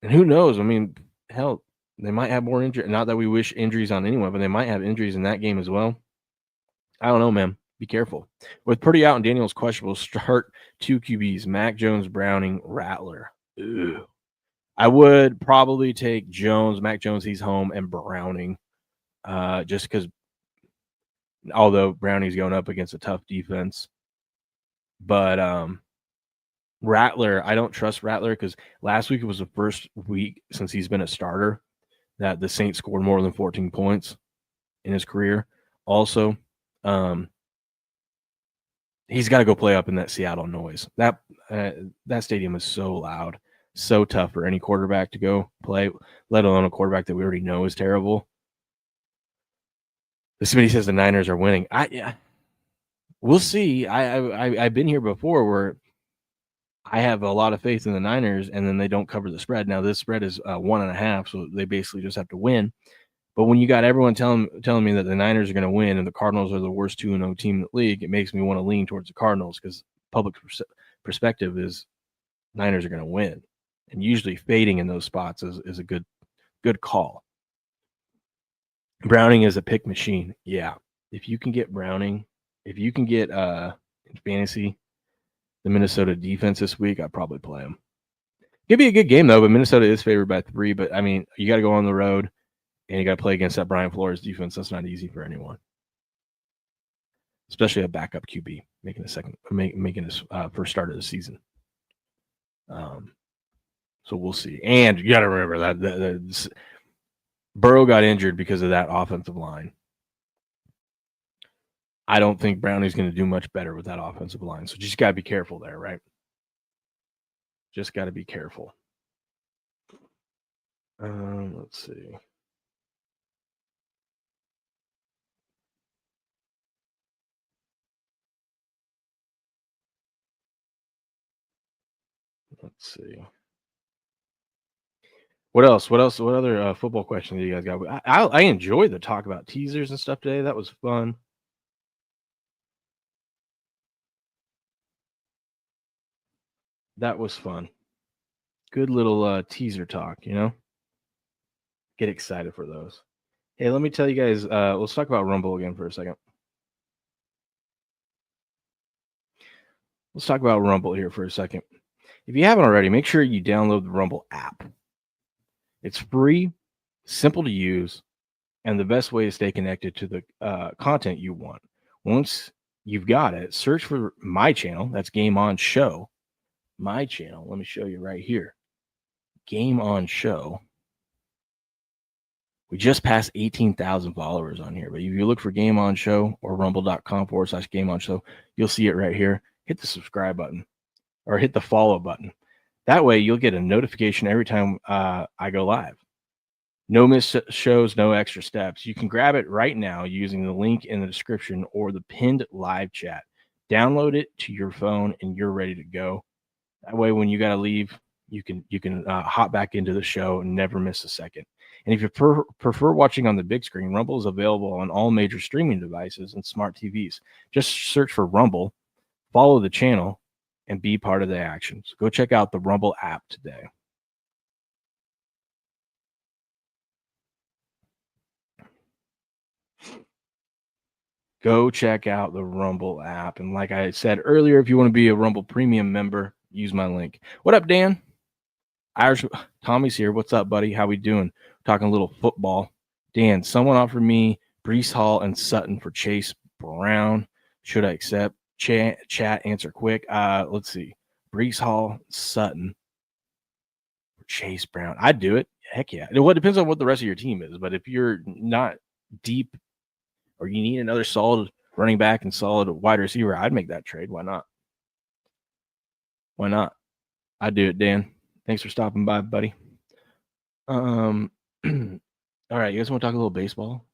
and who knows? I mean, hell. They might have more injury. Not that we wish injuries on anyone, but they might have injuries in that game as well. I don't know, man. Be careful. With Purdy out and Daniels questionable, start 2 QBs, Mac Jones, Browning, Rattler. Ugh. I would probably take Jones, Mac Jones, he's home, and Browning. Just because, although Browning's going up against a tough defense. But Rattler, I don't trust Rattler because last week it was the first week since he's been a starter that the Saints scored more than 14 points in his career. Also, he's got to go play up in that Seattle noise. That stadium is so loud, so tough for any quarterback to go play, let alone a quarterback that we already know is terrible. Somebody says the Niners are winning. We'll see. I've been here before where I have a lot of faith in the Niners, and then they don't cover the spread. Now this spread is 1.5, so they basically just have to win. But when you got everyone telling me that the Niners are going to win and the Cardinals are the worst 2-0 team in the league, it makes me want to lean towards the Cardinals because public perspective is Niners are going to win, and usually fading in those spots is a good call. Browning is a pick machine. Yeah, if you can get Browning, if you can get in fantasy. The Minnesota defense this week, I'd probably play them. It'd be a good game, though, but Minnesota is favored by 3. But, I mean, you got to go on the road, and you got to play against that Brian Flores defense. That's not easy for anyone, especially a backup QB making his first start of the season. So we'll see. And you got to remember that Burrow got injured because of that offensive line. I don't think Browning's going to do much better with that offensive line. So just got to be careful there, right? Just got to be careful. Let's see. Let's see. What else? What other football questions do you guys got? I enjoyed the talk about teasers and stuff today. That was fun. That was fun. Good little teaser talk, you know? Get excited for those. Hey, let me tell you guys, let's talk about Rumble again for a second. Let's talk about Rumble here for a second. If you haven't already, make sure you download the Rumble app. It's free, simple to use, and the best way to stay connected to the content you want. Once you've got it, search for my channel. That's Game On Show. My channel. Let me show you right here. Game On Show. We just passed 18,000 followers on here. But if you look for Game On Show or rumble.com/Game On Show, you'll see it right here. Hit the subscribe button or hit the follow button. That way you'll get a notification every time I go live. No missed shows, no extra steps. You can grab it right now using the link in the description or the pinned live chat. Download it to your phone and you're ready to go. That way when you got to leave, you can hop back into the show and never miss a second. And if you prefer watching on the big screen, Rumble is available on all major streaming devices and smart TVs. Just search for Rumble, follow the channel, and be part of the action. So go check out the Rumble app today. Go check out the Rumble app. And like I said earlier, if you want to be a Rumble Premium member, use my link. What up, Dan? Irish Tommy's here. What's up, buddy? How we doing? Talking a little football. Dan, someone offered me Breece Hall and Sutton for Chase Brown. Should I accept? Chat, answer quick. Let's see. Breece Hall, Sutton for Chase Brown. I'd do it. Heck yeah. Well, it depends on what the rest of your team is. But if you're not deep or you need another solid running back and solid wide receiver, I'd make that trade. Why not? Why not? I'd do it, Dan. Thanks for stopping by, buddy. All right, you guys want to talk a little baseball?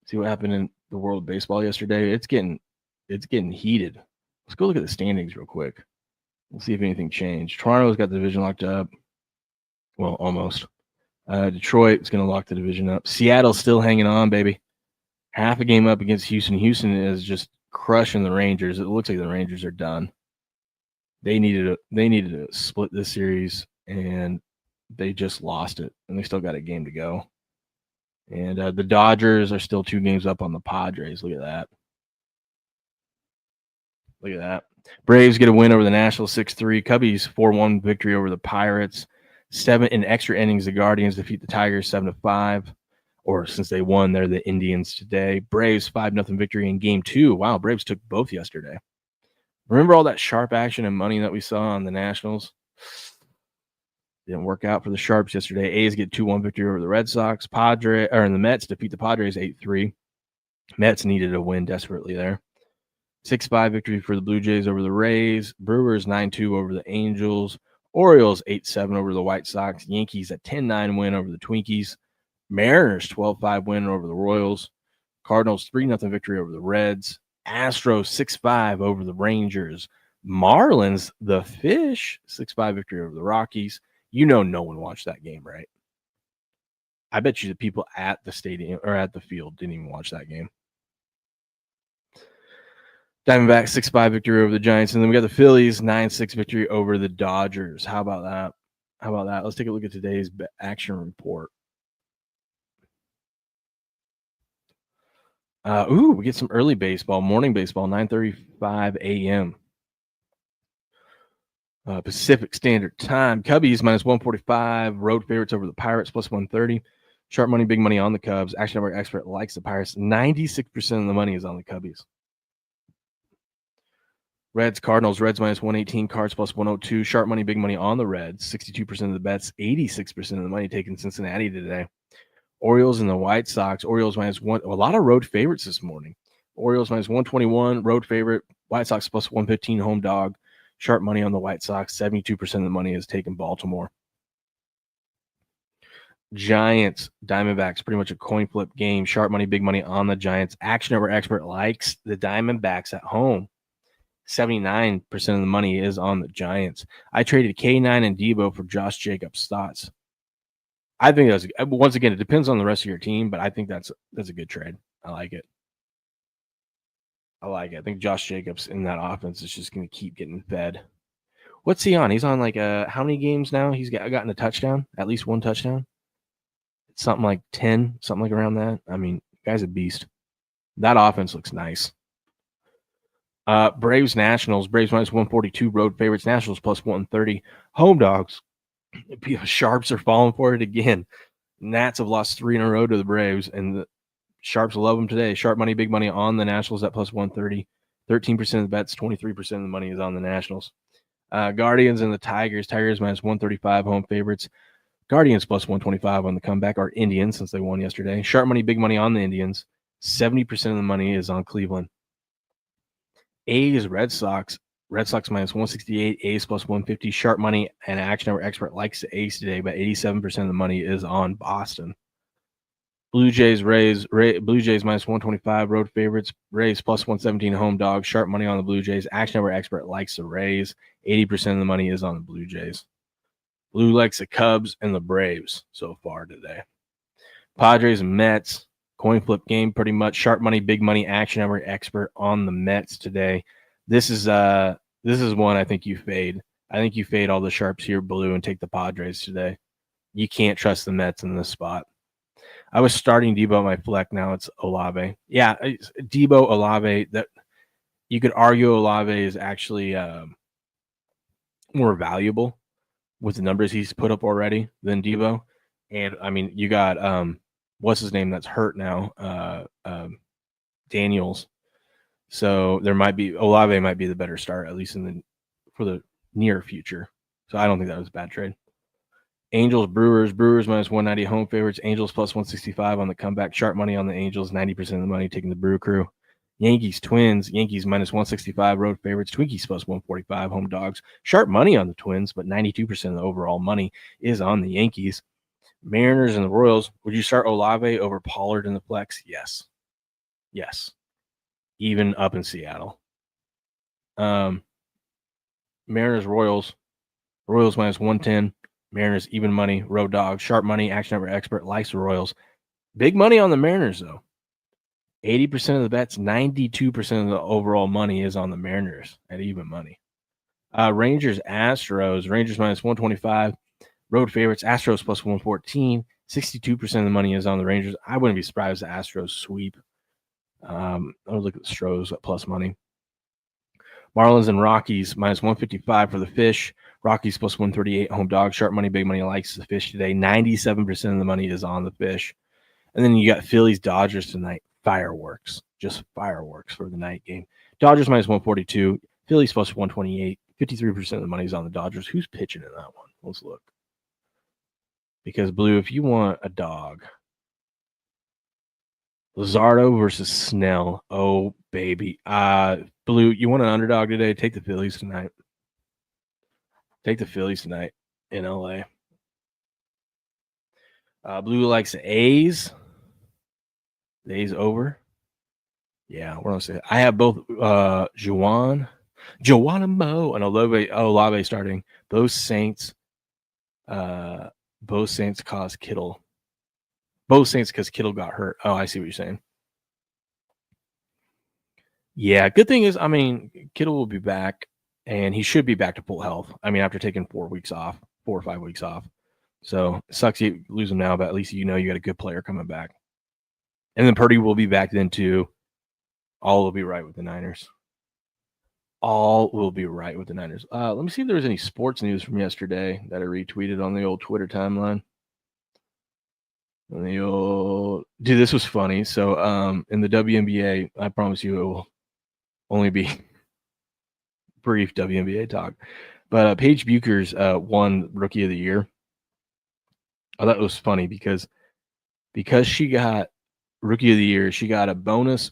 See what happened in the world of baseball yesterday? It's getting heated. Let's go look at the standings real quick. We'll see if anything changed. Toronto's got the division locked up. Well, almost. Detroit is going to lock the division up. Seattle's still hanging on, baby. Half a game up against Houston. Houston is just crushing the Rangers. It looks like the Rangers are done. They needed to split this series, and they just lost it, and they still got a game to go. And the Dodgers are still 2 games up on the Padres. Look at that. Look at that. Braves get a win over the Nationals 6-3. Cubbies 4-1 victory over the Pirates. 7 in extra innings. The Guardians defeat the Tigers 7-5. Or since they won, they're the Indians today. Braves 5-0 victory in Game 2. Wow, Braves took both yesterday. Remember all that sharp action and money that we saw on the Nationals? Didn't work out for the Sharps yesterday. A's get 2-1 victory over the Red Sox. The Mets defeat the Padres 8-3. Mets needed a win desperately there. 6-5 victory for the Blue Jays over the Rays. Brewers 9-2 over the Angels. Orioles 8-7 over the White Sox. Yankees a 10-9 win over the Twinkies. Mariners 12-5 win over the Royals. Cardinals 3-0 victory over the Reds. Astros 6-5 over the Rangers. Marlins, the Fish, 6-5 victory over the Rockies. You know no one watched that game, right? I bet you the people at the stadium or at the field didn't even watch that game. Diamondbacks 6-5 victory over the Giants. And then we got the Phillies 9-6 victory over the Dodgers. How about that? Let's take a look at today's action report. We get some early baseball, morning baseball, 9:35 a.m. Pacific Standard Time. Cubbies minus 145. Road favorites over the Pirates plus 130. Sharp money, big money on the Cubs. Action Network expert likes the Pirates. 96% of the money is on the Cubbies. Reds, Cardinals. Reds minus 118. Cards plus 102. Sharp money, big money on the Reds. 62% of the bets. 86% of the money taken Cincinnati today. Orioles and the White Sox. Orioles minus 1. A lot of road favorites this morning. Orioles minus 121. Road favorite. White Sox plus 115. Home dog. Sharp money on the White Sox. 72% of the money is taken Baltimore. Giants, Diamondbacks, pretty much a coin flip game. Sharp money, big money on the Giants. Action Network expert likes the Diamondbacks at home. 79% of the money is on the Giants. I traded K9 and Debo for Josh Jacobs' thoughts. I think that's, once again, it depends on the rest of your team, but I think that's a good trade. I like it. I think Josh Jacobs in that offense is just going to keep getting fed. What's he on? He's on like how many games now? He's gotten a touchdown, at least one touchdown. something like 10, something like around that. I mean, guy's a beast. That offense looks nice. Braves Nationals. Braves minus 142 road favorites. Nationals plus 130 home dogs. Sharps are falling for it again. Nats have lost 3 in a row to the Braves, and the Sharps love them today. Sharp money, big money on the Nationals at plus 130. 13% of the bets, 23% of the money is on the Nationals. Guardians and the Tigers. Tigers minus 135 home favorites. Guardians plus 125 on the comeback are Indians since they won yesterday. Sharp money, big money on the Indians. 70% of the money is on Cleveland. A's, Red Sox. Red Sox minus 168, A's plus 150. Sharp money and Action Hour expert likes the A's today, but 87% of the money is on Boston. Blue Jays, Blue Jays minus 125 road favorites. Rays plus 117 home dogs. Sharp money on the Blue Jays. Action Hour expert likes the Rays. 80% of the money is on the Blue Jays. Blue likes the Cubs and the Braves so far today. Padres and Mets. Coin flip game pretty much. Sharp money, big money, Action Hour expert on the Mets today. This is one I think you fade. I think you fade all the sharps here, Blue, and take the Padres today. You can't trust the Mets in this spot. I was starting Debo on my fleck. Now it's Olave. Yeah, Debo, Olave. That you could argue Olave is actually more valuable with the numbers he's put up already than Debo. And I mean, you got what's his name that's hurt now, Daniels. So there might be Olave might be the better start, at least for the near future. So I don't think that was a bad trade. Angels, Brewers minus 190 home favorites. Angels plus 165 on the comeback. Sharp money on the Angels, 90% of the money taking the Brew Crew. Yankees, Twins. Yankees minus 165 road favorites. Twinkies plus 145 home dogs. Sharp money on the Twins, but 92% of the overall money is on the Yankees. Mariners and the Royals. Would you start Olave over Pollard in the flex? Yes. Even up in Seattle. Mariners, Royals. Royals minus 110. Mariners even money. Road dogs. Sharp money. Action Hour expert likes the Royals. Big money on the Mariners, though. 80% of the bets, 92% of the overall money is on the Mariners at even money. Rangers, Astros. Rangers minus 125. Road favorites. Astros plus 114. 62% of the money is on the Rangers. I wouldn't be surprised if the Astros sweep. I would look at the Stros at plus money. Marlins and Rockies minus 155 for the Fish. Rockies plus 138 home dog. Sharp money, big money likes the Fish today. 97% of the money is on the Fish. And then you got Phillies, Dodgers tonight. Fireworks. Just fireworks for the night game. Dodgers minus 142. Phillies plus 128. 53% of the money is on the Dodgers. Who's pitching in that one? Let's look. Because, Blue, if you want a dog, Luzardo versus Snell. Oh, baby. Blue, you want an underdog today? Take the Phillies tonight. Take the Phillies tonight in LA. Blue likes the A's. The A's over. Yeah, we're going to say I have both Geronimo and Olave starting. Both Saints caused Kittle. Both Saints because Kittle got hurt. Oh, I see what you're saying. Yeah, good thing is, I mean, Kittle will be back, and he should be back to full health. I mean, after taking 4 or 5 weeks off. So, it sucks you lose him now, but at least you know you got a good player coming back. And then Purdy will be back then, too. All will be right with the Niners. All will be right with the Niners. Let me see if there was any sports news from yesterday that I retweeted on the old Twitter timeline. Dude, this was funny. So, in the WNBA, I promise you it will only be brief WNBA talk. But Paige Bueckers won Rookie of the Year. I thought it was funny because she got Rookie of the Year, she got a bonus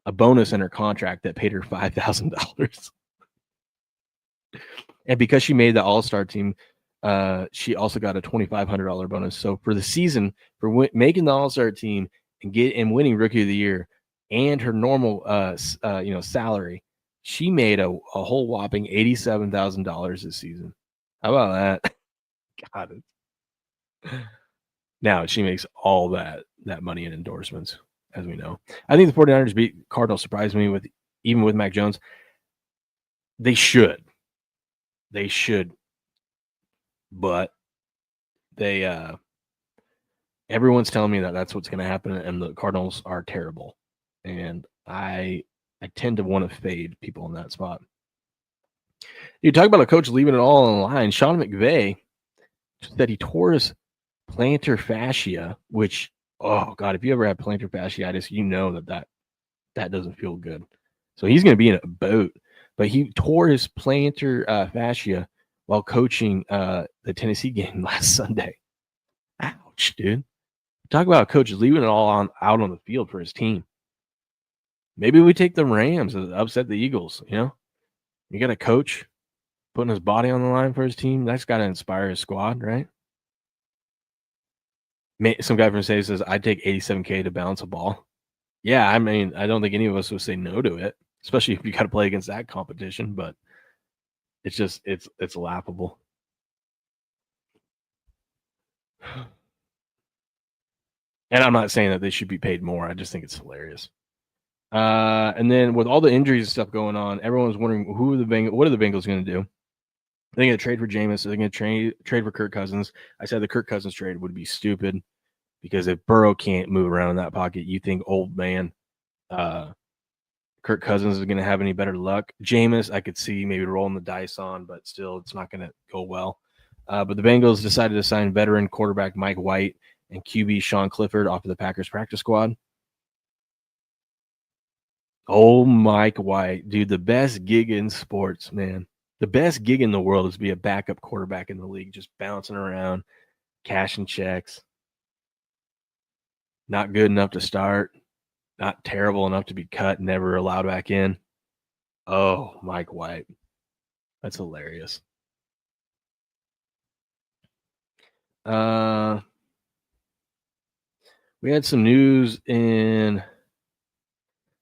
in her contract that paid her $5,000. And because she made the All-Star team, she also got a $2,500 bonus. So for the season, for making the All-Star team and winning Rookie of the Year, and her normal salary, she made a whole whopping $87,000 this season. How about that? Got it. Now she makes all that money in endorsements, as we know. I think the 49ers beat Cardinals surprised me even with Mac Jones. They should. But they Everyone's telling me that that's what's going to happen, and the Cardinals are terrible. And I tend to want to fade people in that spot. You talk about a coach leaving it all on the line. Sean McVay said he tore his plantar fascia, which, oh God, if you ever had plantar fasciitis, you know that doesn't feel good. So he's going to be in a boat. But he tore his plantar fascia while coaching the Tennessee game last Sunday. Ouch, dude. Talk about a coach leaving it all out on the field for his team. Maybe we take the Rams and upset the Eagles, you know? You got a coach putting his body on the line for his team. That's got to inspire his squad, right? Some guy from Say says, I'd take $87K to bounce a ball. Yeah, I mean, I don't think any of us would say no to it, especially if you got to play against that competition, but it's just, it's laughable. And I'm not saying that they should be paid more. I just think it's hilarious. And then with all the injuries and stuff going on, everyone's wondering what are the Bengals going to do? They're going to trade for Jameis. They're going to trade for Kirk Cousins. I said the Kirk Cousins trade would be stupid because if Burrow can't move around in that pocket, you think old man Kirk Cousins is going to have any better luck. Jameis, I could see maybe rolling the dice on, but still it's not going to go well. But the Bengals decided to sign veteran quarterback Mike White and QB Sean Clifford off of the Packers practice squad. Oh, Mike White, dude, the best gig in sports, man. The best gig in the world is to be a backup quarterback in the league, just bouncing around, cashing checks. Not good enough to start, not terrible enough to be cut, never allowed back in. Oh, Mike White. That's hilarious. We had some news in.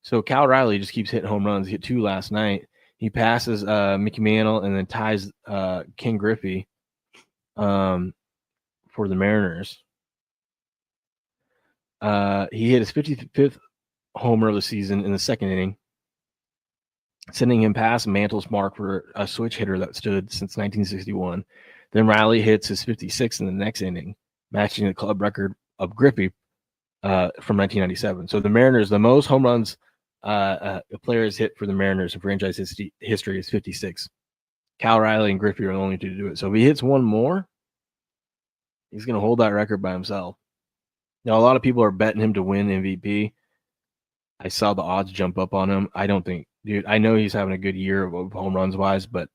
So Cal Riley just keeps hitting home runs. He hit 2 last night. He passes Mickey Mantle and then ties Ken Griffey for the Mariners. He hit his 55th homer of the season in the second inning, sending him past Mantle's mark for a switch hitter that stood since 1961. Then Riley hits his 56th in the next inning, matching the club record of Griffey from 1997. So the Mariners, the most home runs a player has hit for the Mariners in franchise history is 56. Cal Riley and Griffey are the only two to do it. So if he hits one more, he's going to hold that record by himself. Now, a lot of people are betting him to win MVP. I saw the odds jump up on him. I don't think, dude, I know he's having a good year of home runs wise, but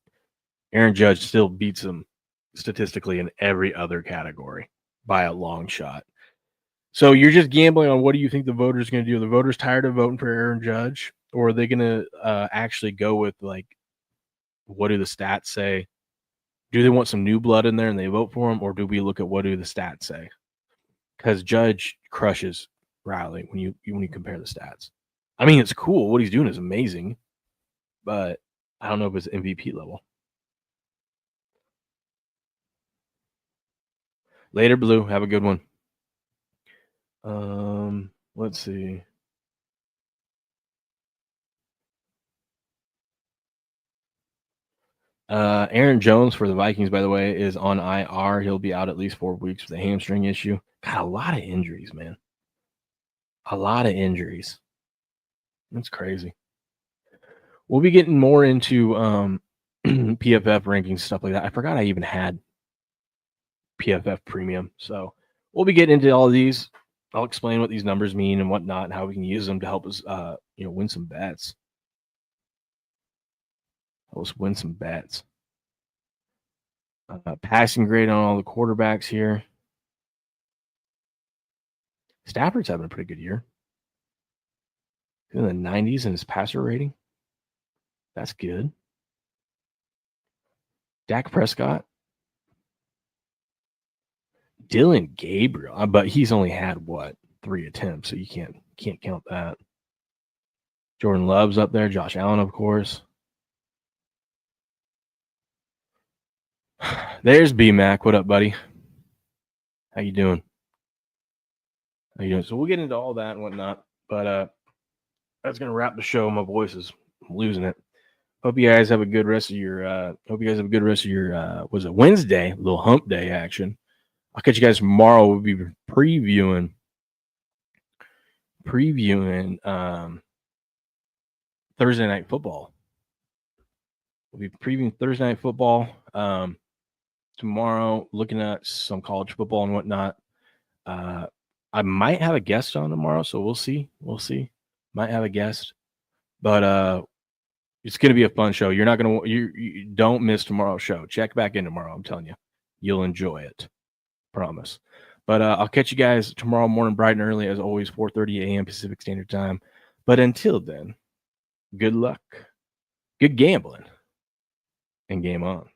Aaron Judge still beats him statistically in every other category by a long shot. So you're just gambling on what do you think the voters are going to do? Are the voters tired of voting for Aaron Judge, or are they going to actually go with like, what do the stats say? Do they want some new blood in there and they vote for him, or do we look at what do the stats say? Because Judge crushes Riley when you compare the stats. I mean, it's cool. What he's doing is amazing, but I don't know if it's MVP level. Later, Blue. Have a good one. Let's see. Aaron Jones for the Vikings, by the way, is on IR. He'll be out at least 4 weeks with a hamstring issue. Got a lot of injuries, man. A lot of injuries. That's crazy. We'll be getting more into PFF rankings, stuff like that. I forgot I even had PFF Premium. So we'll be getting into all of these. I'll explain what these numbers mean and whatnot, and how we can use them to help us, win some bets. Help us win some bets. Passing grade on all the quarterbacks here. Stafford's having a pretty good year. In the 90s in his passer rating. That's good. Dak Prescott. Dylan Gabriel, but he's only had 3 attempts, so you can't count that. Jordan Love's up there, Josh Allen, of course. There's B-Mac. What up, buddy? How you doing? So we'll get into all that and whatnot, but that's gonna wrap the show. My voice is losing it. Hope you guys have a good rest of your. Was it Wednesday? A little hump day action. I'll catch you guys tomorrow. We'll be previewing Thursday night football. We'll be previewing Thursday night football tomorrow, looking at some college football and whatnot. I might have a guest on tomorrow, so we'll see. Might have a guest, but it's going to be a fun show. You're not going to you don't miss tomorrow's show. Check back in tomorrow. I'm telling you, you'll enjoy it. Promise. But I'll catch you guys tomorrow morning, bright and early, as always, 4:30 a.m. Pacific Standard Time. But until then, good luck, good gambling, and game on.